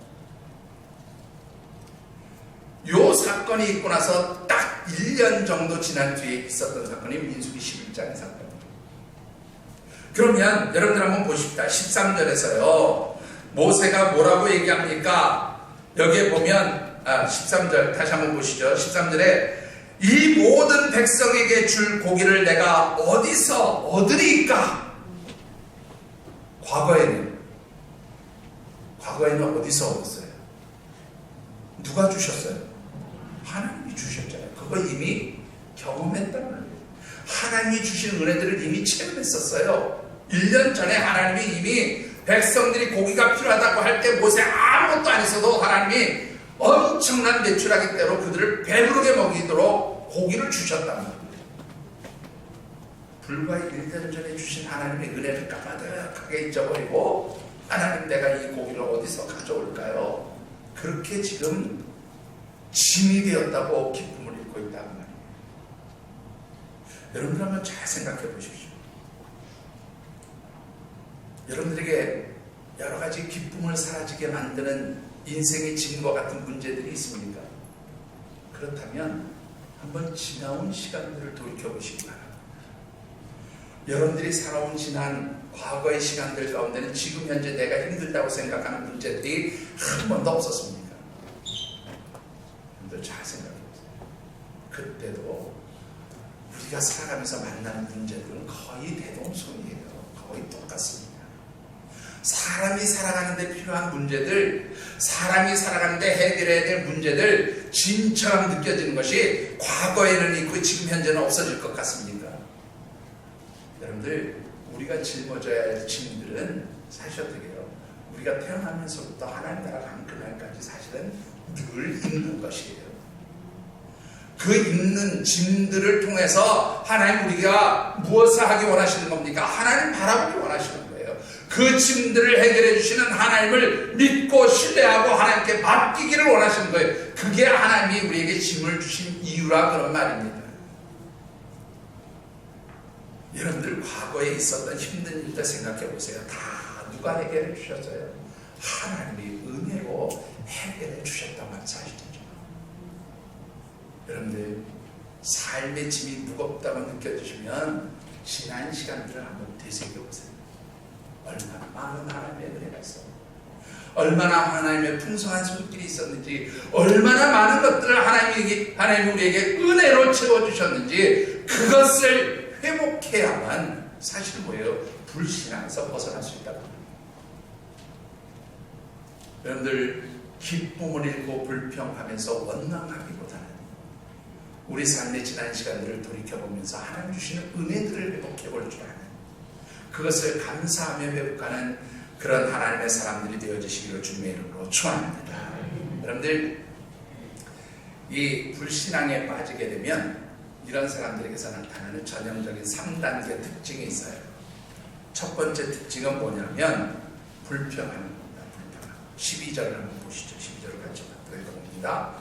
요 사건이 있고 나서 딱 1년 정도 지난 뒤에 있었던 사건이 민수기 11장의 사건이에요. 그러면 여러분들 한번 보십시다. 13절에서요. 모세가 뭐라고 얘기합니까? 여기에 보면 13절 다시 한번 보시죠. 13절에 이 모든 백성에게 줄 고기를 내가 어디서 얻으리까? 과거에는 어디서 얻었어요? 누가 주셨어요? 하나님이 주셨잖아요. 그거 이미 경험했단 말이에요. 하나님이 주신 은혜들을 이미 체험했었어요. 1년 전에 하나님이 이미 백성들이 고기가 필요하다고 할 때 모세 아무것도 안 했어도 하나님이 엄청난 메추라기 떼로 그들을 배부르게 먹이도록 고기를 주셨단 말이에요. 불과 1년 전에 주신 하나님의 은혜를 까마득하게 잊어버리고 하나님 내가 이 고기를 어디서 가져올까요? 그렇게 지금 짐이 되었다고 기쁨을 잃고 있단 말이에요. 여러분들 한번 잘 생각해 보십시오. 여러분들에게 여러 가지 기쁨을 사라지게 만드는 인생의 짐과 같은 문제들이 있습니까? 그렇다면 한번 지나온 시간들을 돌이켜보시기 바랍니다. 여러분들이 살아온 지난 과거의 시간들 가운데는 지금 현재 내가 힘들다고 생각하는 문제들이 한 번도 없었습니까? 여러분들 잘 생각해보세요. 그때도 우리가 살아가면서 만나는 문제들은 거의 대동소이해요. 거의 똑같습니다. 사람이 살아가는데 필요한 문제들, 사람이 살아가는데 해결해야 될 문제들, 짐처럼 느껴지는 것이 과거에는 있고 지금 현재는 없어질 것 같습니까? 여러분들, 우리가 짊어져야 할 짐들은 사실 어떻게 해요? 우리가 태어나면서부터 하나님 나라 간 그날까지 사실은 늘 있는 것이에요. 그 있는 짐들을 통해서 하나님 우리가 무엇을 하기 원하시는 겁니까? 하나님 바라보기 원하시는 거예요. 그 짐들을 해결해 주시는 하나님을 믿고 신뢰하고 하나님께 맡기기를 원하시는 거예요. 그게 하나님이 우리에게 짐을 주신 이유라 그런 말입니다. 여러분들 과거에 있었던 힘든 일들 생각해 보세요. 다 누가 해결해 주셨어요? 하나님이 은혜로 해결해 주셨다는 사실이죠. 여러분들 삶의 짐이 무겁다고 느껴지시면 지난 시간들을 한번 되새겨보세요. 얼마나 많은 하나님의 은혜가 있어, 얼마나 하나님의 풍성한 손길이 있었는지, 얼마나 많은 것들을 하나님이 우리에게 은혜로 채워주셨는지, 그것을 회복해야만 사실 뭐예요? 불신앙에서 벗어날 수 있다고 합니다. 여러분들 기쁨을 잃고 불평하면서 원망하기보다는 우리 삶의 지난 시간들을 돌이켜보면서 하나님 주시는 은혜들을 회복해볼 줄 아는, 그것을 감사하며 회복하는 그런 하나님의 사람들이 되어주시기를 주님의 이름으로 축원합니다. 여러분들 이 불신앙에 빠지게 되면 이런 사람들에게서 나타나는 전형적인 3단계 특징이 있어요. 첫 번째 특징은 뭐냐면 불평하는 겁니다. 불평. 12절을 한번 보시죠. 12절을 같이 읽어봅니다.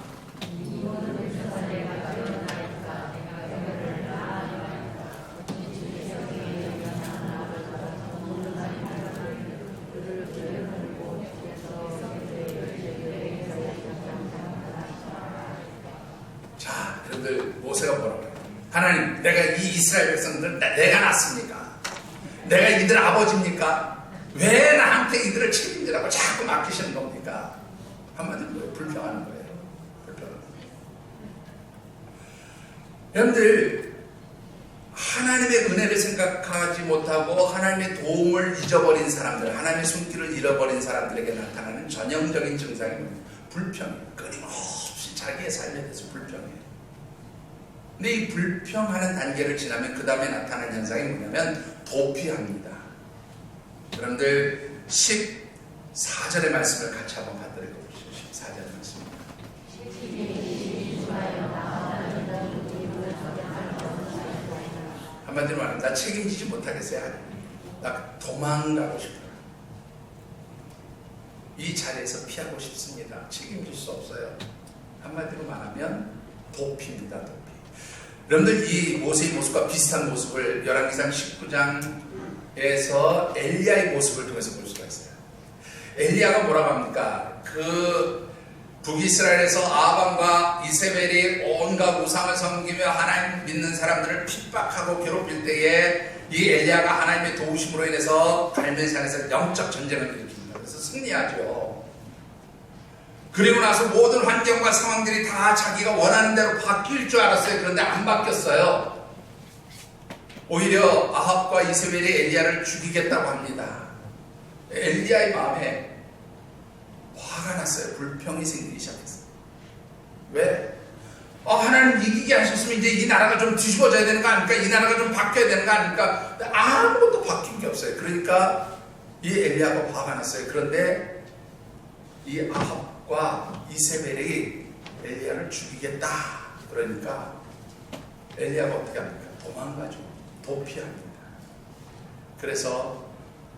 자, 여러분들 모세가 뭐라고 해요? 하나님, 내가 이 이스라엘 백성들을 내가 낳습니까? 내가 이들 아버지입니까? 왜 나한테 이들을 책임지라고 자꾸 맡기시는 겁니까? 한마디로 뭐예요? 불평하는 거예요. 불평하는 거예요. 여러분들 하나님의 은혜를 생각하지 못하고 하나님의 도움을 잊어버린 사람들, 하나님의 손길을 잃어버린 사람들에게 나타나는 전형적인 증상이 뭐예요? 불평이에요. 끊임없이 자기의 삶에 대해서 불평해요. 근데 이 불평하는 단계를 지나면 그 다음에 나타나는 현상이 뭐냐면 도피합니다. 여러분들 14절의 말씀을 같이 한번 받들어 보시죠. 14절의 말씀입니다. 한마디로 말하면 나 책임지지 못하겠어요. 나 도망가고 싶어요. 이 자리에서 피하고 싶습니다. 책임질 수 없어요. 한마디로 말하면 도피입니다. 도피. 여러분들 이 모세의 모습과 비슷한 모습을 열왕기상 19장에서 엘리야의 모습을 통해서 볼 수가 있어요. 엘리야가 뭐라고 합니까? 그 북이스라엘에서 아합과 이세벨이 온갖 우상을 섬기며 하나님 믿는 사람들을 핍박하고 괴롭힐 때에 이 엘리야가 하나님의 도우심으로 인해서 갈멜산에서 영적 전쟁을 일으킵니다. 그래서 승리하죠. 그리고 나서 모든 환경과 상황들이 다 자기가 원하는 대로 바뀔 줄 알았어요. 그런데 안 바뀌었어요. 오히려 아합과 이세벨이 엘리야를 죽이겠다고 합니다. 엘리야의 마음에 화가 났어요. 불평이 생기기 시작했어요. 왜? 하나님 이기게 하셨으면 이제 이 나라가 좀 뒤집어져야 되는 거 아닙니까? 이 나라가 좀 바뀌어야 되는 거 아닙니까? 아무것도 바뀐 게 없어요. 그러니까 이 엘리야가 화가 났어요. 그런데 이 아합과 이세벨이 엘리야를 죽이겠다. 그러니까 엘리야가 어떻게 합니까? 도망가죠. 도피합니다. 그래서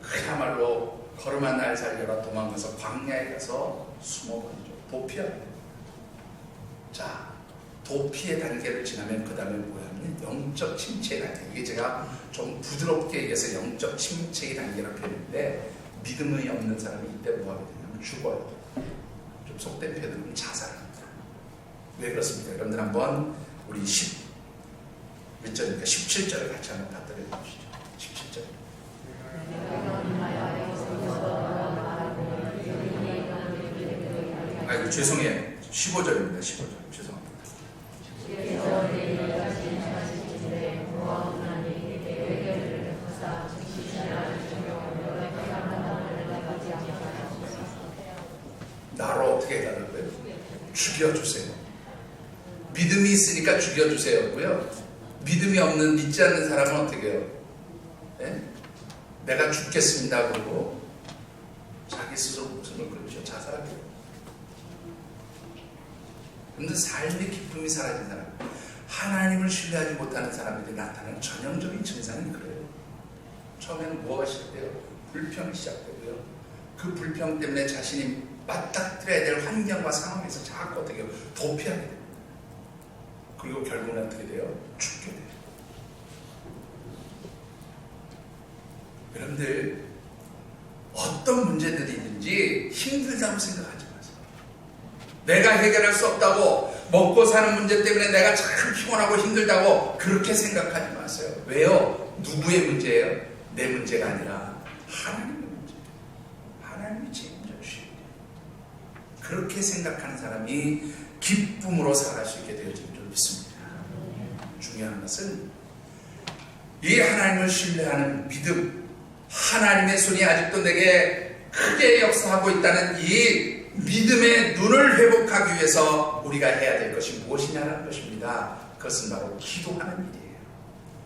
그야말로 걸음한 날 살려라 도망가서 광야에 가서 숨어버리죠. 도피합니다. 자, 도피의 단계를 지나면 그 다음에 뭐냐면 영적 침체의 단계. 이게 제가 좀 부드럽게 얘기해서 영적 침체의 단계라고 표현했는데, 믿음이 없는 사람이 이때 뭐 하게 되냐면 죽어요. 좀 속된 표현으로 자살합니다. 왜 그렇습니까? 여러분들 한번 우리 몇 절입니까? 17절을 같이 한번 받들어 보시죠. 17절. 아이고 죄송해요. 15절입니다. 15절. 죄송합니다. 나로 어떻게 해달라고요? 죽여주세요. 믿음이 있으니까 죽여주세요고요. 믿음이 없는, 믿지 않는 사람은 어떻게 해요? 네? 내가 죽겠습니다. 그러고 자기 스스로 목숨을 걸죠. 자살하게. 근데 삶의 기쁨이 사라진 사람, 하나님을 신뢰하지 못하는 사람들이 나타나는 전형적인 증상이 그래요. 처음에는 뭐가 시작돼요? 불평이 시작되고요. 그 불평 때문에 자신이 맞닥뜨려야 될 환경과 상황에서 자꾸 어떻게 도피하게 됩니다. 그리고 결국은 어떻게 돼요? 죽게 돼요. 여러분들 어떤 문제들이 있는지 힘들다고 생각하지 마세요. 내가 해결할 수 없다고, 먹고 사는 문제 때문에 내가 참 피곤하고 힘들다고 그렇게 생각하지 마세요. 왜요? 누구의 문제예요? 내 문제가 아니라 하나님의 문제예요. 하나님이 책임져 주셔야 돼요. 그렇게 생각하는 사람이 기쁨으로 살아갈 수 있게 되어지는 줄 믿습니다. 중요한 것은 이 하나님을 신뢰하는 믿음, 하나님의 손이 아직도 내게 크게 역사하고 있다는 이 믿음의 눈을 회복하기 위해서 우리가 해야 될 것이 무엇이냐는 것입니다. 그것은 바로 기도하는 일이에요.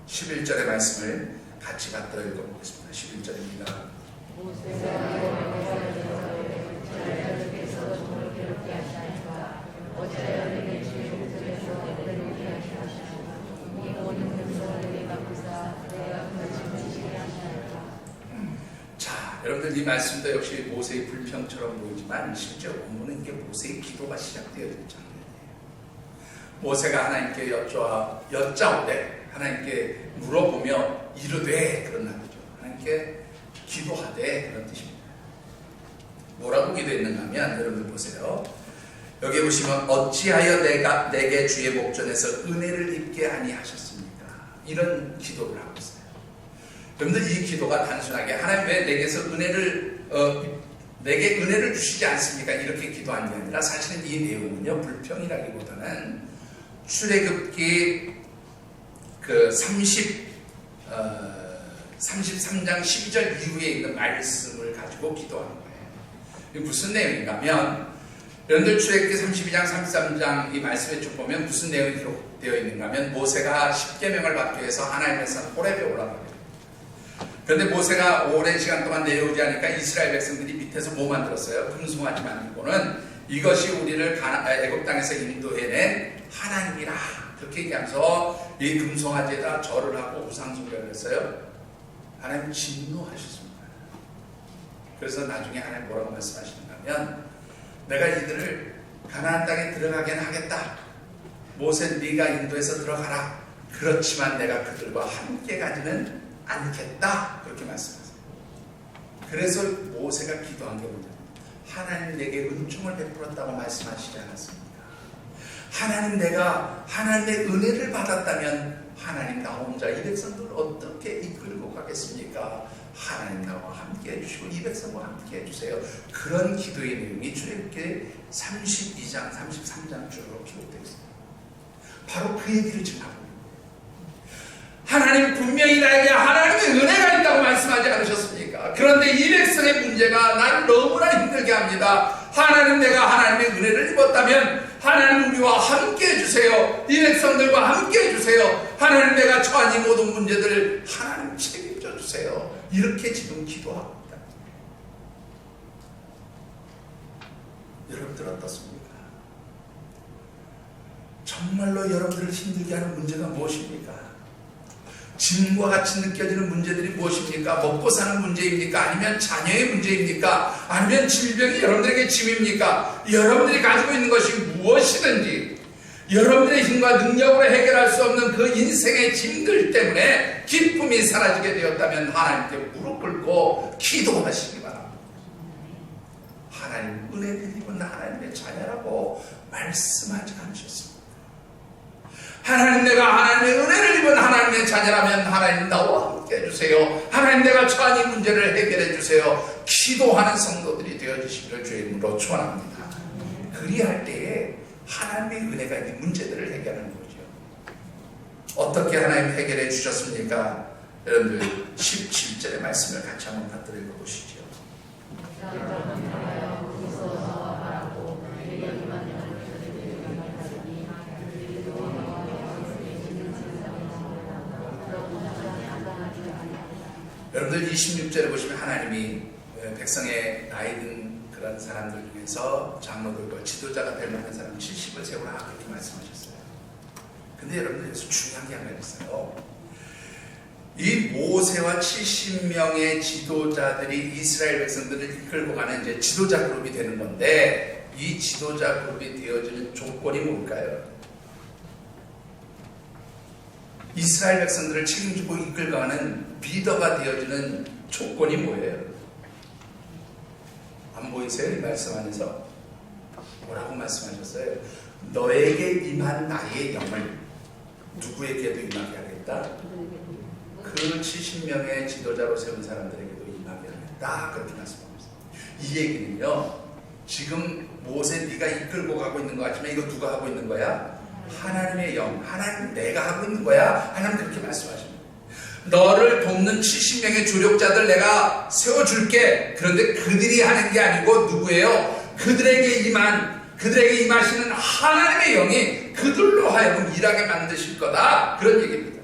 11절의 말씀을 같이 받들어 읽어보겠습니다. 11절입니다. 자, 여러분들 이 말씀도 역시 모세의 불평처럼 보이지만 실제 원문은 이게 모세의 기도가 시작되어진 장면이에요. 모세가 하나님께 여짜오되, 하나님께 물어보며 이르되, 그런 말이죠. 하나님께 기도하되, 그런 뜻입니다. 뭐라고 기도했는가 하면 여러분들 보세요. 여기 보시면 어찌하여 내게 주의 목전에서 은혜를 입게 아니하셨습니까? 이런 기도를 하고 있어요. 여러분들 이 기도가 단순하게 하나님 왜 내게서 내게 은혜를 주시지 않습니까? 이렇게 기도한 게 아니라 사실은 이 내용은요, 불평이라기보다는 출애굽기 그 33장 12절 이후에 있는 말씀을 가지고 기도하는 거예요. 이게 무슨 내용인가 하면 여러분들 출애굽기 32장 33장 이 말씀에 쭉 보면 무슨 내용이 기록되어 있는가 하면 모세가 10계명을 받기 위해서 하나님의 산 호렙에 올라가게 됩니다. 그런데 모세가 오랜 시간 동안 내려오지 않으니까 이스라엘 백성들이 밑에서 뭐 만들었어요? 금송아지 만들고는 이것이 우리를 애굽 땅에서 인도해낸 하나님이라 그렇게 얘기하면서 이 금송아지에다 절을 하고 우상숭배를 했어요. 하나님 진노하셨습니다. 그래서 나중에 하나님 뭐라고 말씀하시는가 하면 내가 이들을 가나안 땅에 들어가게는 하겠다. 모세 네가 인도해서 들어가라. 그렇지만 내가 그들과 함께 가지는 않겠다. 그렇게 말씀하세요. 그래서 모세가 기도한 게 뭐냐? 하나님 내게 은총을 베풀었다고 말씀하시지 않았습니까? 하나님 내가 하나님의 은혜를 받았다면 하나님 나 혼자 이 백성들을 어떻게 이끌고 가겠습니까? 하나님 나와 함께 해주시고 이 백성과 함께 해주세요. 그런 기도의 내용이 출애굽기 32장 33장 쪽으로 기록되어 있습니다. 바로 그 얘기를 지금 하고 있는 거예요. 하나님 분명히 나에게 하나님의 은혜가 있다고 말씀하지 않으셨습니까? 그런데 이 백성의 문제가 나를 너무나 힘들게 합니다. 하나님 내가 하나님의 은혜를 입었다면 하나님 우리와 함께 해주세요. 이 백성들과 함께 해주세요. 하나님 내가 처한 이 모든 문제들을 하나님 책임져 주세요. 이렇게 지금 기도하고 있다. 여러분들 어떻습니까? 정말로 여러분들을 힘들게 하는 문제가 무엇입니까? 짐과 같이 느껴지는 문제들이 무엇입니까? 먹고 사는 문제입니까? 아니면 자녀의 문제입니까? 아니면 질병이 여러분들에게 짐입니까? 여러분들이 가지고 있는 것이 무엇이든지 여러분들의 힘과 능력으로 해결할 수 없는 그 인생의 짐들 때문에 기쁨이 사라지게 되었다면 하나님께 무릎 꿇고 기도하시기 바랍니다. 하나님 은혜를 입은 하나님의 자녀라고 말씀하지 않으셨습니다. 하나님 내가 하나님의 은혜를 입은 하나님의 자녀라면 하나님 나와 함께 해주세요. 하나님 내가 처한 이 문제를 해결해 주세요. 기도하는 성도들이 되어주시기를 주의 이름으로 축원합니다. 그리할 때에 하나님의 은혜가 이 문제들을 해결하는 거죠. 어떻게 하나님 해결해 주셨습니까? 여러분들 17절의 말씀을 같이 한번 받들어 읽어보시죠. 여러분들 26절에 보시면 하나님이 백성의 나이 든 그런 사람들 중에서 장로들과 지도자가 될 만한 사람 70을 세우라 그렇게 말씀하셨어요. 근데 여러분들 여기서 중요한 게 하나 있어요. 이 모세와 70명의 지도자들이 이스라엘 백성들을 이끌고 가는 이제 지도자 그룹이 되는 건데, 이 지도자 그룹이 되어지는 조건이 뭘까요? 이스라엘 백성들을 책임지고 이끌어가는 리더가 되어지는 조건이 뭐예요? 안 보이세요? 이 말씀 안에서 뭐라고 말씀하셨어요? 너에게 임한 나의 영을 누구에게도 임하게 하겠다? 그 70명의 지도자로 세운 사람들에게도 임하게 하겠다. 그렇게 말씀하셨어요. 이 얘기는요, 지금 모세 네가 이끌고 가고 있는 것 같지만 이거 누가 하고 있는 거야? 하나님의 영, 하나님 내가 하고 있는 거야. 하나님 그렇게 말씀하십니다. 너를 돕는 70명의 조력자들 내가 세워줄게. 그런데 그들이 하는 게 아니고 누구예요? 그들에게 임하시는 하나님의 영이 그들로 하여금 일하게 만드실 거다. 그런 얘기입니다.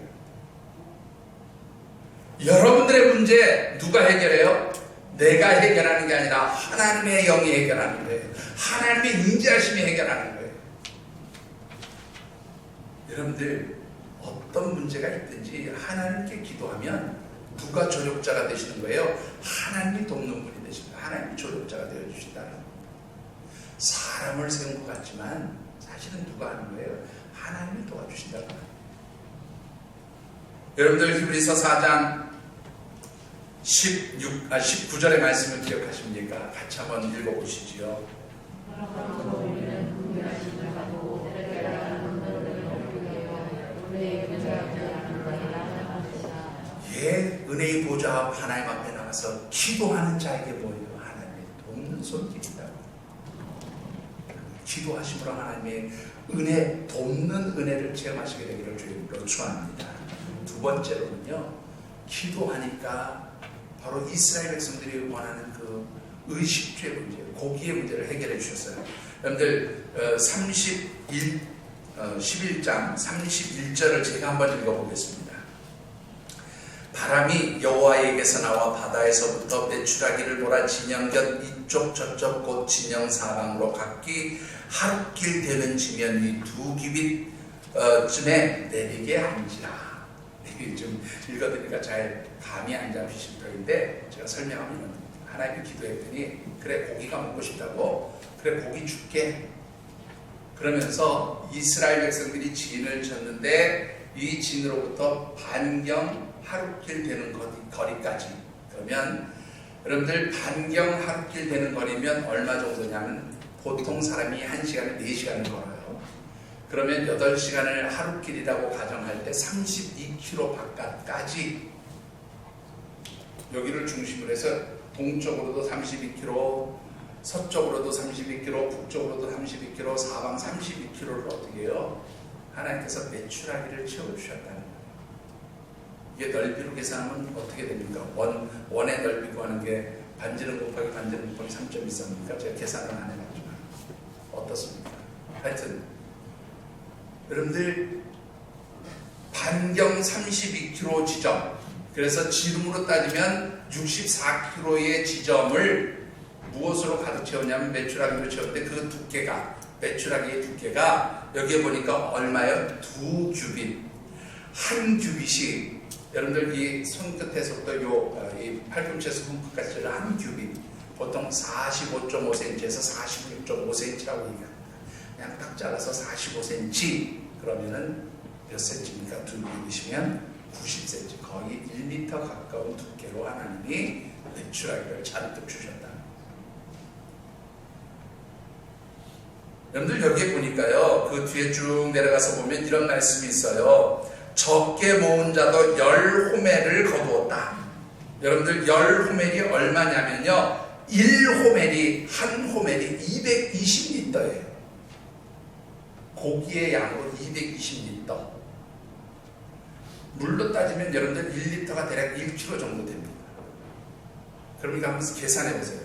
여러분들의 문제 누가 해결해요? 내가 해결하는 게 아니라 하나님의 영이 해결하는 거예요. 하나님의 인자하심이 해결하는 거예요. 여러분들 어떤 문제가 있든지 하나님께 기도하면 누가 조력자가 되시는 거예요? 하나님이 돕는 분이 되시는 거예요. 하나님이 조력자가 되어주신다는 거예요. 사람을 세운 것 같지만 사실은 누가 하는 거예요? 하나님이 도와주신다는 거예요. 여러분들 히브리서 4장 19절의 말씀을 기억하십니까? 같이 한번 읽어보시지요. 예, 은혜의 보좌 앞 하나님 앞에 나가서 기도하는 자에게 뭐예요? 하나님의 돕는 손길이다. 기도하심으로 하나님의 은혜, 돕는 은혜를 체험하시게 되기를 주님으로 축원합니다. 두 번째로는요, 기도하니까 바로 이스라엘 백성들이 원하는 그 의식주의 문제, 고기의 문제를 해결해 주셨어요. 여러분들 11장 31절을 제가 한번 읽어보겠습니다. 바람이 여호와에게서 나와 바다에서부터 메추라기를 몰아 진영 곁 이쪽 저쪽 곧 진영 사방으로 각기 하룻길 되는 지면이 2규빗쯤에 내리게 한지라. 좀 읽어드리니까 잘 감이 안 잡히실 터인데 제가 설명하면, 하나님이 기도했더니 그래 고기가 먹고 싶다고, 그래 고기 줄게. 그러면서 이스라엘 백성들이 진을 쳤는데 이 진으로부터 반경 하룻길 되는 거리까지, 그러면 여러분들 반경 하룻길 되는 거리면 얼마 정도냐면 보통 사람이 1시간에 4시간을 걸어요. 그러면 8시간을 하룻길이라고 가정할 때 32km 바깥까지, 여기를 중심으로 해서 동쪽으로도 32km, 서쪽으로도 32km, 북쪽으로도 32km, 사방 32km를 어떻게 해요? 하나님께서 메추라기를 채워주셨다는 거예요. 이게 넓이로 계산하면 어떻게 됩니까? 원의 넓이 구하는 게 반지름 곱하기 3.24입니까? 제가 계산을 안 해봤지만 어떻습니까? 하여튼 여러분들 반경 32km 지점, 그래서 지름으로 따지면 64km의 지점을 무엇으로 가득 채우냐면 메추라기로 채우는데, 그 두께가, 메추라기의 두께가 여기에 보니까 얼마예요? 2규빗. 한 규빗이, 여러분들 이 손끝에서부터 이 팔꿈치에서 손끝까지 한 규빗, 보통 45.5cm에서 46.5cm라고 얘기합니다. 그냥 딱 잘라서 45cm, 그러면은 몇 cm입니까? 2규빗이면 90cm, 거의 1m 가까운 두께로 하나님이 메추라기를 잔뜩 주셨다. 여러분들 여기에 보니까요, 그 뒤에 쭉 내려가서 보면 이런 말씀이 있어요. 적게 모은 자도 10호멜을 거두었다. 여러분들 10호멜이 얼마냐면요, 1호멜이, 한 호멜이 220리터예요. 고기의 양으로 220리터. 물로 따지면 여러분들 1리터가 대략 1kg 정도 됩니다. 그러니까 한번 계산해 보세요.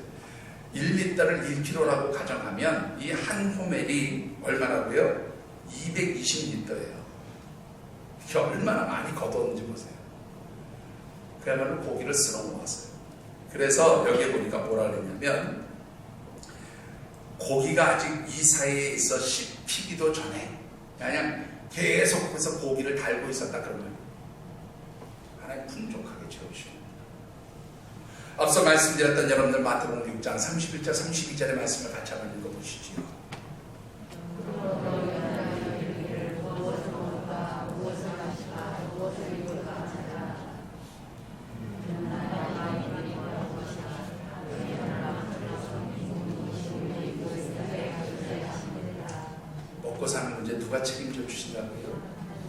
1리터를 1kg라고 가정하면 이 한 호멜이 얼마라고요? 220리터예요. 이게 얼마나 많이 걷었는지 보세요. 그야말로 고기를 쓸어 모았어요. 그래서 여기에 보니까 뭐라 그랬냐면, 고기가 아직 이 사이에 있어 씹히기도 전에 그냥 계속해서 고기를 달고 있었다 그런 거예요. 하나님 풍족하게 채우시고, 앞서 말씀드렸던 여러분들 마태복음 6장 31절 32절의 말씀을 같이 한번 읽어보시지요. 먹고 사는 문제 누가 책임져 주신다고요?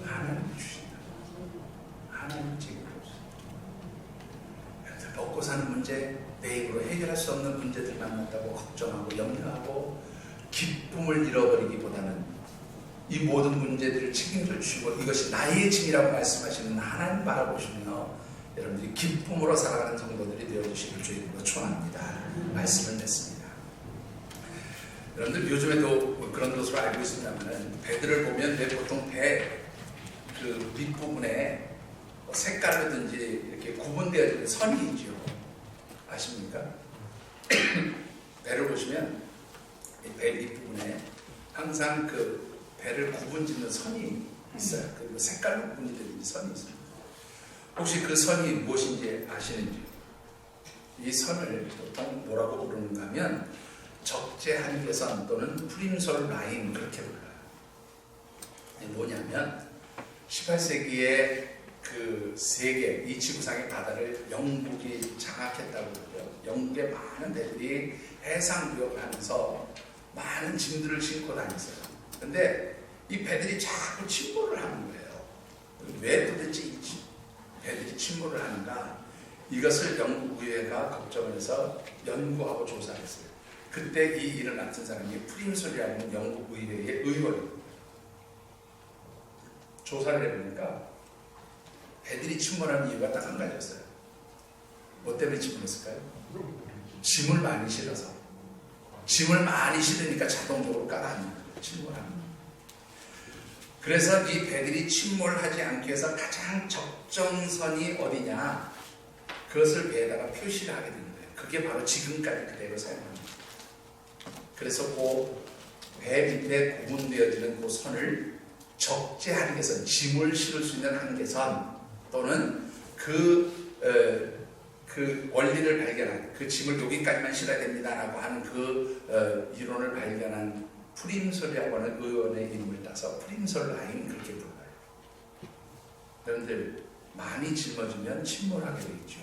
하나님이 주신다. 하나님이 책임져 주신다. 먹고 사는 문제, 내 입으로 해결할 수 없는 문제들 만난다고 걱정하고 염려하고 기쁨을 잃어버리기보다는 이 모든 문제들을 책임져 주시고 이것이 나의 짐이라고 말씀하시는 하나님 바라보시며 여러분들이 기쁨으로 살아가는 성도들이 되어주시길 주님으로 축원합니다. 말씀을 냈습니다. 여러분들 요즘에도 그런 것으로 알고 있습니다만 배들을 보면 왜 보통 배 그 밑부분에 색깔로든지 이렇게 구분되어 있는 선이 있죠. 아십니까? 배를 보시면 배 밑부분에 항상 그 배를 구분짓는 선이 있어요. 그 색깔로 구분이 되는 선이 있습니다. 혹시 그 선이 무엇인지 아시는지요? 이 선을 보통 뭐라고 부르는가 하면 적재 한계선 또는 프림솔 라인 그렇게 불러요. 이게 뭐냐면 18세기에 그 세계, 이 지구상의 바다를 영국이 장악했다고 그러죠. 영국의 많은 배들이 해상 무역을 하면서 많은 짐들을 싣고 다녔어요. 근데 이 배들이 자꾸 침몰을 하는 거예요. 왜 도대체 이 배들이 침몰을 하는가? 이것을 영국 의회가 걱정을 해서 연구하고 조사했어요. 그때 이 일을 맡은 사람이 프림솔이라는 영국 의회의 의원입니다. 조사를 해보니까 배들이 침몰하는 이유가 딱 한 가지였어요. 뭐 때문에 침몰했을까요? 짐을 많이 실어서. 짐을 많이 실으니까 자동적으로 가라앉는 거예요. 침몰하는 거예요. 그래서 이 배들이 침몰하지 않기 위해서 가장 적정선이 어디냐, 그것을 배에다가 표시를 하게 되는 거예요. 그게 바로 지금까지 그대로 사용합니다. 그래서 그 배 밑에 구분되어지는 그 선을 적재 한계선, 짐을 실을 수 있는 한계선 또는 그 원리를 발견한, 그 짐을 여기까지만 실어야 됩니다라고 하는 그 이론을 발견한 프림솔이라고 하는 의원의 이름을 따서 프림솔 라인 그렇게 불러요. 여러분들 많이 짊어지면 침몰하게 되겠죠.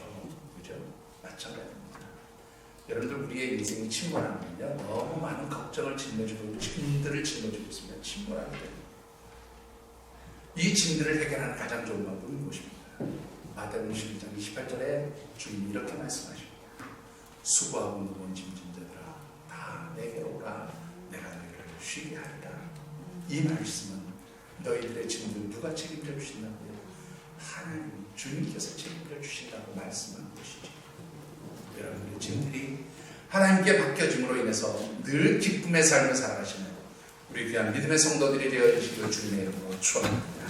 그죠? 마찬가지입니다. 여러분들 우리의 인생이 침몰하면요, 너무 많은 걱정을 짊어지고 짐들을 짊어지고 있으면 침몰하게 됩니다. 이 짐들을 해결하는 가장 좋은 방법이 무엇입니까? 마태복음 11장 28절에 주님이 이렇게 말씀하십니다. 수고하고 무거운 짐진 자들아 다 내게로 오라, 내가 너희를 쉬게 하리라. 이 말씀은 너희들의 짐들 누가 책임져 주신다고요? 하나님, 주님께서 책임져 주신다고 말씀하는 것이죠. 여러분의 짐들이 하나님께 맡겨짐으로 인해서 늘 기쁨의 삶을 살아가시는 우리 귀한 믿음의 성도들이 되어주시길 주님의 이름으로 축원합니다.